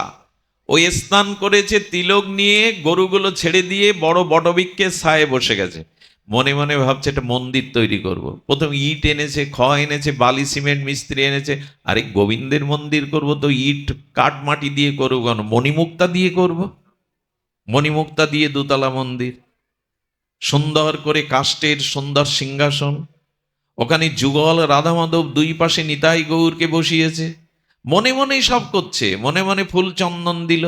ওই স্নান করেছে, তিলক নিয়ে গরুগুলো ছেড়ে দিয়ে বড় বটবৃক্ষের ছায়ে বসে গেছে, মনে মনে ভাবছে একটা মন্দির তৈরি করব। প্রথম ইট এনেছে, এনেছে, বালি সিমেন্ট মিস্ত্রি এনেছে। আরে গোবিন্দের মন্দির করব তো ইট কাঠ মাটি দিয়ে করবো কেন? মণিমুক্তা দিয়ে করব। মণিমুক্তা দিয়ে দোতলা মন্দির, সুন্দর করে কাষ্ঠের সুন্দর সিংহাসন, ওখানে যুগল রাধা মাধব, দুই পাশে নিতাই গৌরকে বসিয়েছে। মনে মনেই সব করছে, মনে মনে ফুল চন্দন দিল,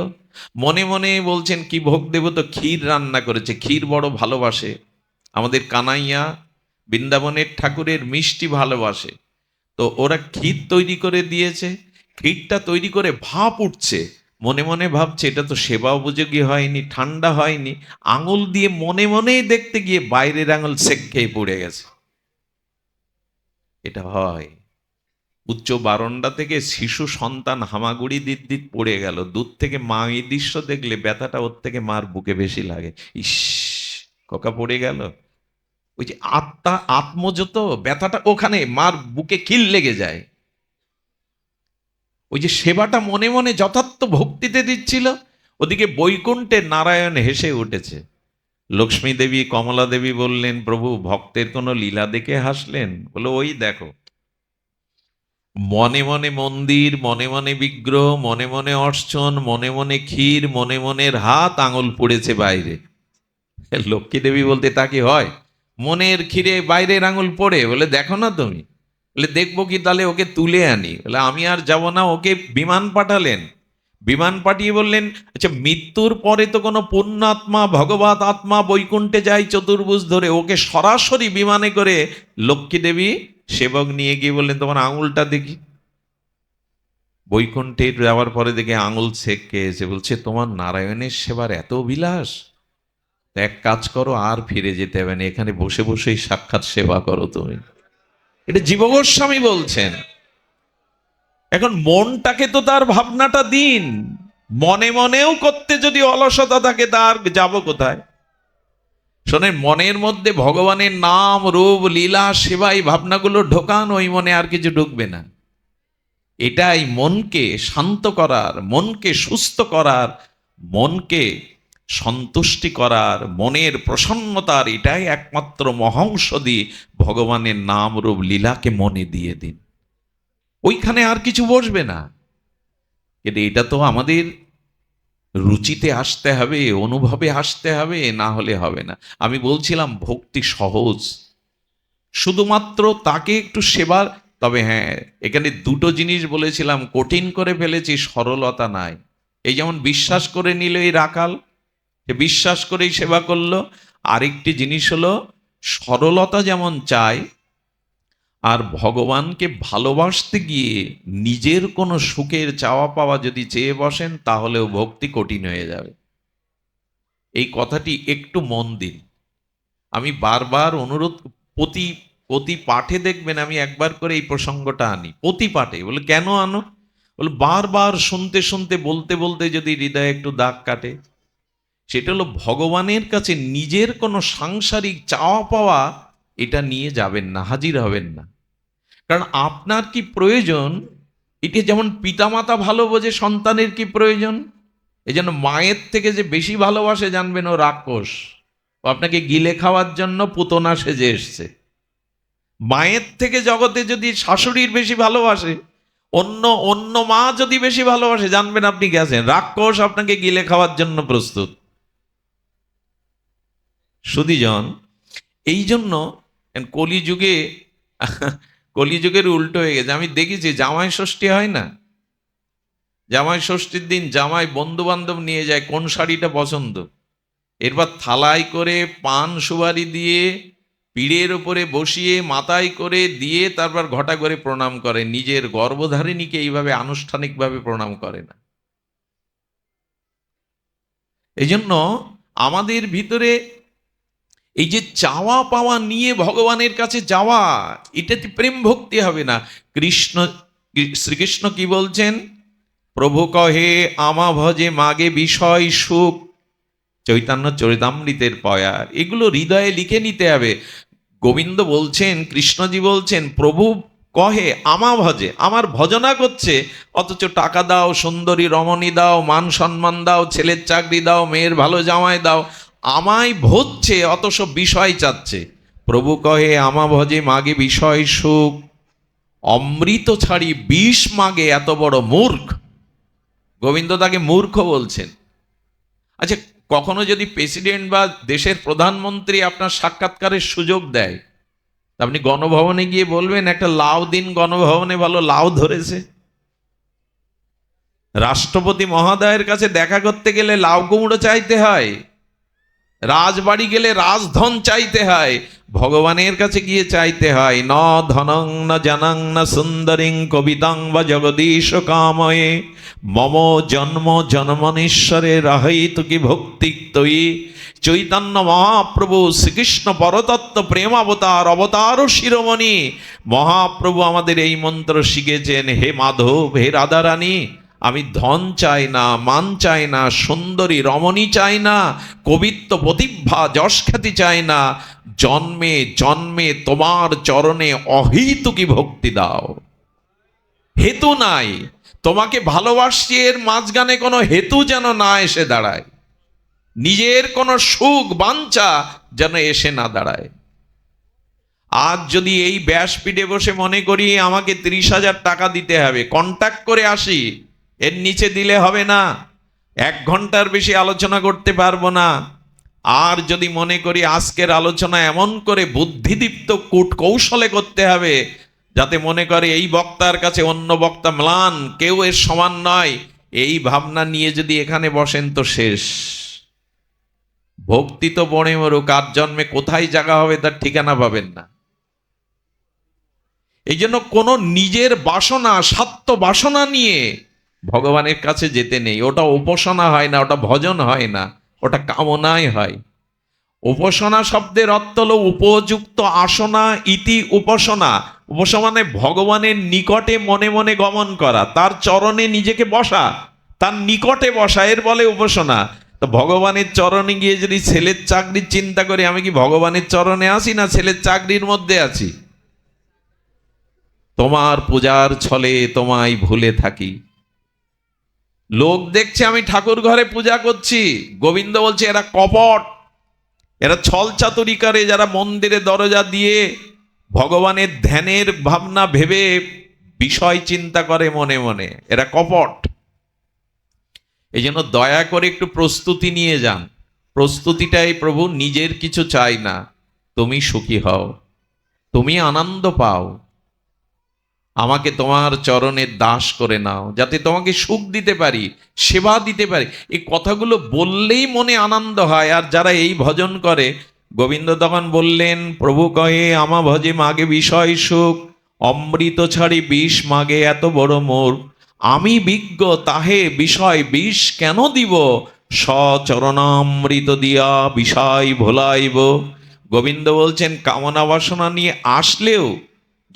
মনে মনে বলছেন কি ভোগ দেব, তো ক্ষীর রান্না করেছে, ক্ষীর বড় ভালোবাসে আমাদের কানাইয়া, বৃন্দাবনের ঠাকুরের মিষ্টি ভালোবাসে, তো ওরা ক্ষীর তৈরি করে দিয়েছে। ক্ষীরটা তৈরি করে ভাপ উঠছে, মনে মনে ভাবছে এটা তো সেবা উপযোগী হয়নি, ঠান্ডা হয়নি, আঙুল দিয়ে মনে মনেই দেখতে গিয়ে বাইরের আঙুল সেক খেয়ে পড়ে গেছে। এটা হয়। উচ্চ বারান্দা থেকে শিশু সন্তান হামাগুড়ি দিত দিত পড়ে গেল, দূর থেকে মা এই দৃশ্য দেখলে ব্যথাটা ওর থেকে মার বুকে বেশি লাগে। ইস, খোকা পড়ে গেল। ওই যে আত্মা, আত্মযত ব্যথাটা ওখানে মার বুকে কিল লেগে যায়। ওই যে সেবাটা মনে মনে যথার্থ ভক্তিতে দিচ্ছিল, ওদিকে বৈকুণ্ঠে নারায়ণ হেসে উঠেছে। লক্ষ্মী দেবী, কমলা দেবী বললেন, প্রভু ভক্তের কোনো লীলা দেখে হাসলেন? বলে, ওই দেখো, মনে মনে মন্দির, মনে মনে বিগ্রহ, মনে মনে অর্চন, মনে মনে ক্ষীর, মনে মনের হাত আঙুল পড়েছে বাইরে। লক্ষ্মী দেবী বলতে, তা কি হয়? মনের ক্ষীরে বাইরের আঙুল পড়ে? বলে, দেখো না তুমি। বলে, দেখবো কি, তাহলে ওকে তুলে আনি। বলে, আমি আর যাব না। ওকে বিমান পাঠালেন। বিমান পাঠিয়ে বললেন, আচ্ছা মৃত্যুর পরে তো কোনো পুণ্যাত্মা, ভগবত আত্মা বৈকুণ্ঠে যায় চতুর্ভুজ ধরে, ওকে সরাসরি বিমানে করে লক্ষ্মী দেবী সেবক নিয়ে গিয়ে বললেন, তোমার আঙুলটা দেখি। বৈকুণ্ঠে যাওয়ার পরে দেখে আঙুল ছেঁকে এসে বলছে, তোমার নারায়ণের সেবার এত বিলাস, তা এক কাজ করো, আর ফিরে যেতে হবে না, এখানে বসে বসেই সাক্ষাৎ সেবা করো তুমি। এটা জীব গোস্বামী বলছেন। এখন মনটাকে তো তার ভাবনাটা দিন। মনে মনেও করতে যদি অলসতা থাকে, তার যাব কোথায়? শোনেন, মনের মধ্যে ভগবানের নাম, রূপ, লীলা, সেবা, এই ভাবনাগুলো ঢোকান, ওই মনে আর কিছু ঢুকবে না। এটাই মনকে শান্ত করার, মনকে সুস্থ করার, মনকে সন্তুষ্টি করার, মনের প্রসন্নতার এটাই একমাত্র মহৌষধি। ভগবানের নাম, রূপ, লীলাকে মনে দিয়ে দিন, ওইখানে আর কিছু বসবে না। কিন্তু এটা তো আমাদের রুচিতে আসতে হবে, অনুভবে আসতে হবে, না হলে হবে না। আমি বলছিলাম ভক্তি সহজ, শুধুমাত্র তাকে একটু সেবার। তবে হ্যাঁ, এখানে দুটো জিনিস বলেছিলাম, কঠিন করে ফেলেছি, সরলতা নাই। এই যেমন বিশ্বাস করে নিল এই রাখাল, সে বিশ্বাস করেই সেবা করলো। আরেকটি জিনিস হলো, সরলতা যেমন চাই, আর ভগবানকে ভালোবাসতে গিয়ে নিজের কোনো সুখের চাওয়া পাওয়া যদি চেয়ে বসেন, তাহলেও ভক্তি কঠিন হয়ে যাবে। এই কথাটি একটু মন দিন। আমি বারবার অনুরোধ, প্রতি প্রতি পাঠে দেখবেন আমি একবার করে এই প্রসঙ্গটা আনি, প্রতি পাঠে। বলে, কেন আনো? বলে, বারবার শুনতে শুনতে, বলতে বলতে যদি হৃদয়ে একটু দাগ কাটে, সেটা হলো ভগবানের কাছে নিজের কোনো সাংসারিক চাওয়া পাওয়া এটা নিয়ে যাবেন না, হাজির হবেন না। কারণ আপনার কি প্রয়োজন, এটা যেমন পিতামাতা ভালো বোঝে সন্তানের কি প্রয়োজন। এই জন্য মায়ের থেকে যে বেশি ভালোবাসে, জানবেন ও রাক্ষস, ও আপনাকে গিলে খাওয়ার জন্য পুতনা সেজে এসছে। মায়ের থেকে জগতে যদি শাশুড়ির বেশি ভালোবাসে, অন্য অন্য মা যদি বেশি ভালোবাসে, জানবেন আপনি গেছেন, রাক্ষস আপনাকে গিলে খাওয়ার জন্য প্রস্তুত। সুধীজন, এই জন্য কলিযুগে, কলিযুগের উল্টো হয়ে গেছে। আমি দেখেছি জামাই ষষ্ঠী হয় না, জামাই ষষ্ঠীর দিন জামাই বন্ধু বান্ধব নিয়ে যায় কোন শাড়িটা পছন্দ, এরপর থালায় করে পান সুপারি দিয়ে পীড়ের উপরে বসিয়ে মাথায় করে দিয়ে তারপর ঘটা করে প্রণাম করে। নিজের গর্ভধারিণীকে এইভাবে আনুষ্ঠানিকভাবে প্রণাম করে না। এই জন্য আমাদের ভিতরে এই যে চাওয়া পাওয়া নিয়ে ভগবানের কাছে যাওয়া, এটাতে প্রেম ভক্তি হবে না। শ্রীকৃষ্ণ কি বলছেন? প্রভু কহে আমা ভজে মাগে বিষয় সুখ, চৈতন্য চরিতামৃতের পয়ার। এগুলো হৃদয়ে লিখে নিতে হবে। গোবিন্দ বলছেন, কৃষ্ণজি বলছেন, প্রভু কহে আমা ভজে, আমার ভজনা করছে, অথচ টাকা দাও, সুন্দরী রমণী দাও, মান সম্মান দাও, ছেলের চাকরি দাও, মেয়ের ভালো জামাই দাও, আমায় ভজছে, অথচ বিষয় চাচ্ছে। প্রভু কহে আমা ভজে মাগে বিষয় সুখ, অমৃত ছাড়ি বিষ মাগে এত বড় মূর্খ। গোবিন্দ তাকে মূর্খ বলছেন। আচ্ছা, কখনো যদি প্রেসিডেন্ট বা দেশের প্রধানমন্ত্রী আপনার সাক্ষাৎকারের সুযোগ দেয়, আপনি গণভবনে গিয়ে বলবেন, একটা লাউ দিন, গণভবনে ভালো লাউ ধরেছে। রাষ্ট্রপতি মহোদয়ের কাছে দেখা করতে গেলে লাউ কুমড়ো চাইতে হয়। রাজবাড়ি গেলে রাজধন চাইতে হয়, ভগবানের কাছে গিয়ে চাইতে হয় ন ধনং ন জনং ন সুন্দরিং কবিতাং বা জগদীশ কাময়ে মম জন্ম জন্মনীশ্বরে রাহিত কি ভক্তি তৈ। চৈতন্য মহাপ্রভু শ্রীকৃষ্ণ পরতত্ত্ব প্রেমাবতার অবতার শিরোমণি মহাপ্রভু আমাদের এই মন্ত্র শিখেছেন, হে মাধব, হে রাধারানী, আমি ধন চাই না, মান চাই না, সুন্দরী রমণী চাই না, কবিত্ব প্রতিভা যশ খ্যাতি চাই না, জন্মে জন্মে তোমার চরণে অহেতুকি ভক্তি দাও। হেতু নাই, তোমাকে ভালোবাসছি এর মাঝখানে কোনো হেতু যেন না এসে দাঁড়ায়, নিজের কোনো সুখ বাঞ্ছা যেন এসে না দাঁড়ায়। আজ যদি এই ব্যাসপীঠে বসে মনে করি আমাকে 30,000 টাকা দিতে হবে, কন্ট্যাক্ট করে আসি, এর নিচে দিলে হবে না, 1 ঘন্টার বেশি আলোচনা করতে পারবো না। আর যদি মনে করি আজকের আলোচনা এমন করে বুদ্ধিদীপ্ত কূট কৌশলে করতে হবে যাতে মনে করে এই বক্তার কাছে অন্য বক্তা ম্লান, কেউ এর সমান নয়, এই ভাবনা নিয়ে যদি এখানে বসেন তো শেষ। ভক্তি তো বনে মরুক, আর জন্মে কোথায় জায়গা হবে তার ঠিকানা পাবেন না। এই জন্য কোনো নিজের বাসনা, স্বার্থ বাসনা নিয়ে ভগবানের কাছে যেতে নেই। ওটা উপাসনা হয় না, ওটা ভজন হয় না, ওটা কামনাই হয়। উপাসনা শব্দের অর্থ হলো উপযুক্ত আসনা ইতি উপাসনা। উপাসনা মানে ভগবানের নিকটে মনে মনে গমন করা, তার চরণে নিজেকে বসা, তার নিকটে বসা, এর বলে উপাসনা। তো ভগবানের চরণে গিয়ে যদি ছেলের চাকরির চিন্তা করি, আমি কি ভগবানের চরণে আছি না ছেলের চাকরির মধ্যে আছি? তোমার পূজার ছলে তোমায় ভুলে থাকি। লোক দেখছে আমি ঠাকুর ঘরে পূজা করছি, গোবিন্দ বলছে এরা কপট, এরা ছল চাতুরি করে, যারা মন্দিরে দরজা দিয়ে ভগবানের ধ্যানের ভাবনা ভেবে বিষয় চিন্তা করে মনে মনে, এরা কপট। এই জন্য দয়া করে একটু প্রস্তুতি নিয়ে যান। প্রস্তুতিটাই প্রভু, নিজের কিছু চাই না, তুমি সুখী হও, তুমি আনন্দ পাও, আমাকে তোমার চরণের দাস করে নাও, যাতে তোমাকে সুখ দিতে পারি, সেবা দিতে পারি। এই কথাগুলো বললেই মনে আনন্দ হয়। আর যারা এই ভজন করে, গোবিন্দ তখন বললেন, প্রভু কহে আমা ভজে মাগে বিষয় সুখ, অমৃত ছাড়ি বিষ মাগে এত বড় মোর, আমি বিজ্ঞ তাহে বিষয় বিষ কেন দিব, সচরণামৃত দিয়া বিষয় ভোলাইব। গোবিন্দ বলছেন কামনা বাসনা নিয়ে আসলেও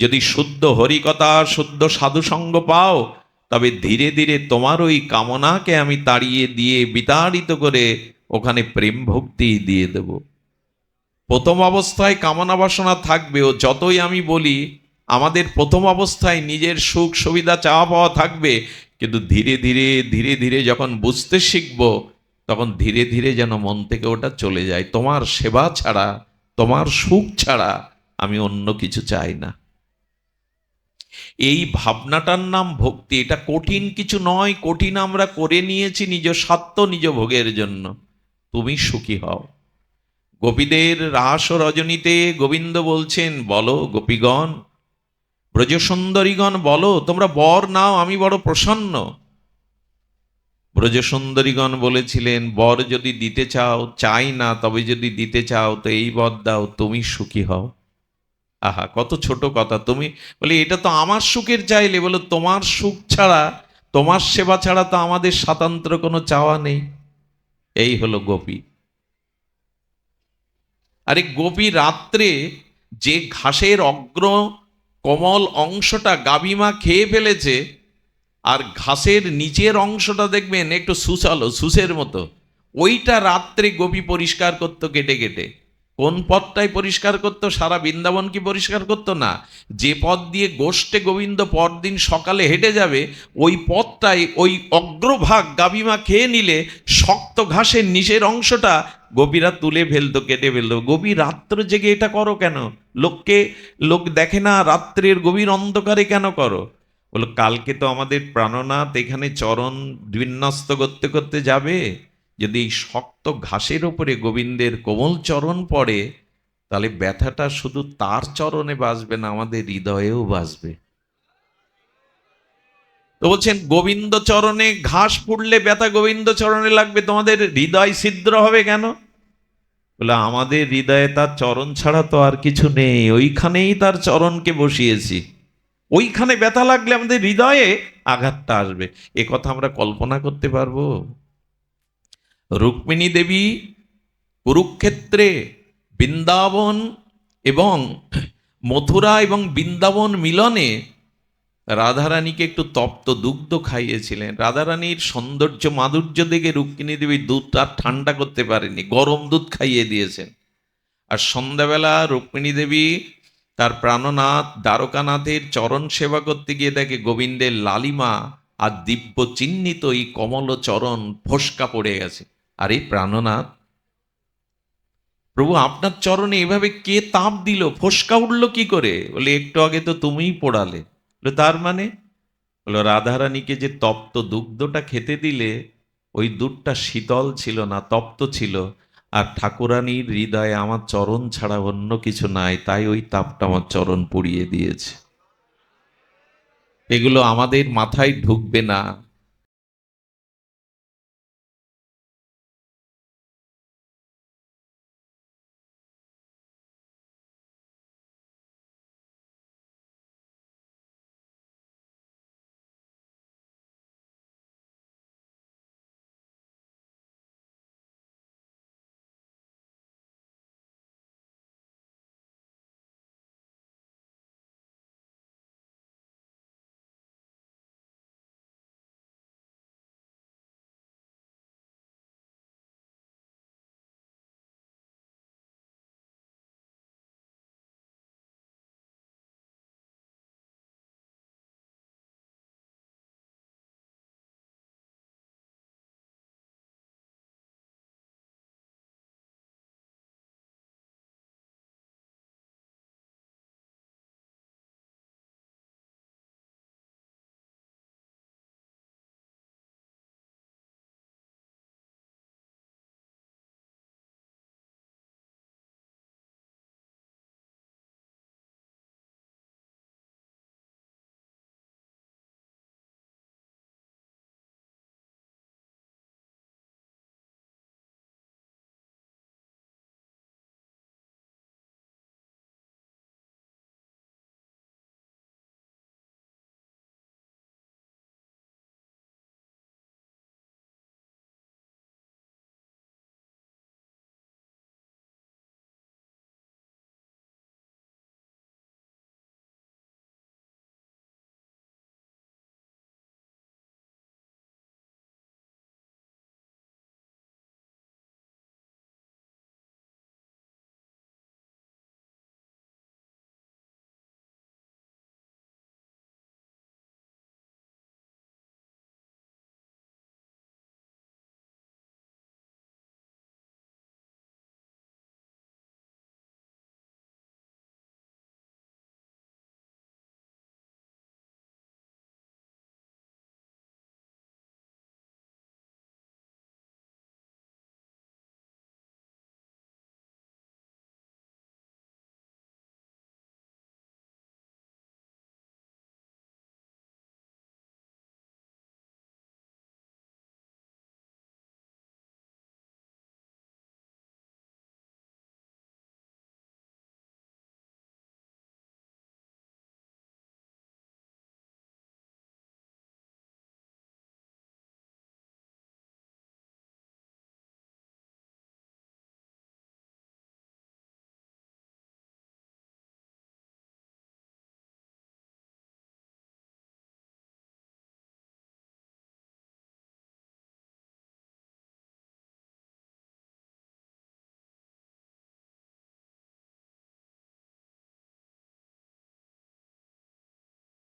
যদি শুদ্ধ হরিকথা, শুদ্ধ সাধুসঙ্গ পাও, তবে ধীরে ধীরে তোমার ওই কামনাকে আমি তাড়িয়ে দিয়ে বিতাড়িত করে ওখানে প্রেম ভক্তি দিয়ে দেব। প্রথম অবস্থায় কামনা বাসনা থাকবে, ও যতই আমি বলি আমাদের প্রথম অবস্থায় নিজের সুখ সুবিধা চাওয়া পাওয়া থাকবে, কিন্তু ধীরে ধীরে ধীরে ধীরে যখন বুঝতে শিখব, তখন ধীরে ধীরে যেন মন থেকে ওটা চলে যায়। তোমার সেবা ছাড়া, তোমার সুখ ছাড়া আমি অন্য কিছু চাই না। এই ভাবনাটার নাম ভক্তি। এটা কঠিন কিছু নয়, কঠিন আমরা করে নিয়েছি নিজ স্বার্থ নিজ ভোগের জন্য। তুমি সুখী হও। গোপীদের রাস ও রজনীতে গোবিন্দ বলছেন, বলো গোপীগণ, ব্রজসুন্দরীগণ বলো তোমরা বর নাও, আমি বড় প্রসন্ন। ব্রজসুন্দরীগণ বলেছিলেন, বর যদি দিতে চাও, চাই না, তবে যদি দিতে চাও তো এই বর দাও, তুমি সুখী হও। আহা, কত ছোট কথা। তুমি বলে এটা তো আমার সুখের চাইলে, বলো তোমার সুখ ছাড়া, তোমার সেবা ছাড়া তো আমাদের স্বাতন্ত্র কোনো চাওয়া নেই। এই হলো গোপী। আরে গোপী রাত্রে যে ঘাসের অগ্র কোমল অংশটা গাভীমা খেয়ে ফেলেছে, আর ঘাসের নিচের অংশটা দেখবেন একটু সুসালো, সুসের মতো, ওইটা রাত্রে গোপী পরিষ্কার করতো কেটে কেটে। কোন পথটাই পরিষ্কার করতো? সারা বৃন্দাবন কি পরিষ্কার করতো না? যে পথ দিয়ে গোষ্ঠে গোবিন্দ পরদিন সকালে হেঁটে যাবে, ওই পথটাই ওই অগ্রভাগ গাভীমা খেয়ে নিলে শক্ত ঘাসের নিচের অংশটা গোপীরা তুলে ফেলতো, কেটে ফেলতো। গোপী রাত্র জেগে এটা করো কেন? লোক দেখে না, রাত্রের গভীর অন্ধকারে কেন করো? বলো, কালকে তো আমাদের প্রাণনাথ এখানে চরণ বিন্যস্ত করতে করতে যাবে, যদি এই শক্ত ঘাসের উপরে গোবিন্দের কোমল চরণ পড়ে, তাহলে ব্যথাটা শুধু তার চরণে বাজবে না, আমাদের হৃদয়েও বাজবে। তো বলছেন গোবিন্দ চরণে ঘাস পুড়লে ব্যথা গোবিন্দ চরণে লাগবে, তোমাদের হৃদয় ছিদ্র হবে কেন? বলে আমাদের হৃদয়ে তার চরণ ছাড়া তো আর কিছু নেই, ওইখানেই তার চরণকে বসিয়েছি। ওইখানে ব্যথা লাগলে আমাদের হৃদয়ে আঘাতটা আসবে, এ কথা আমরা কল্পনা করতে পারবো? রুক্মিণী দেবী কুরুক্ষেত্রে, বৃন্দাবন এবং মথুরা এবং বৃন্দাবন মিলনে রাধারানীকে একটু তপ্ত দুগ্ধ খাইয়েছিলেন। রাধারানীর সৌন্দর্য মাধুর্য দেখে রুক্মিণী দেবী দুধটা আর ঠান্ডা করতে পারেনি, গরম দুধ খাইয়ে দিয়েছেন। আর সন্ধ্যাবেলা রুক্মিণী দেবী তার প্রাণনাথ দ্বারকানাথের চরণ সেবা করতে গিয়ে দেখে গোবিন্দের লালিমা আর দিব্য চিহ্নিত এই কমল চরণ ফোসকা পড়ে গেছে। আরে প্রাণনাথ, প্রভু আপনার চরণে এভাবে কে তাপ দিল, ফোসকা উঠলো কি করে? বলে একটু আগে তো তুমিই পোড়ালে। বলে তার মানে? বলো রাধারানীকে যে তপ্ত দুগ্ধটা খেতে দিলে, ওই দুধটা শীতল ছিল না, তপ্ত ছিল। আর ঠাকুরানীর হৃদয়ে আমার চরণ ছাড়া অন্য কিছু নাই, তাই ওই তাপটা আমার চরণ পুড়িয়ে দিয়েছে। এগুলো আমাদের মাথায় ঢুকবে না।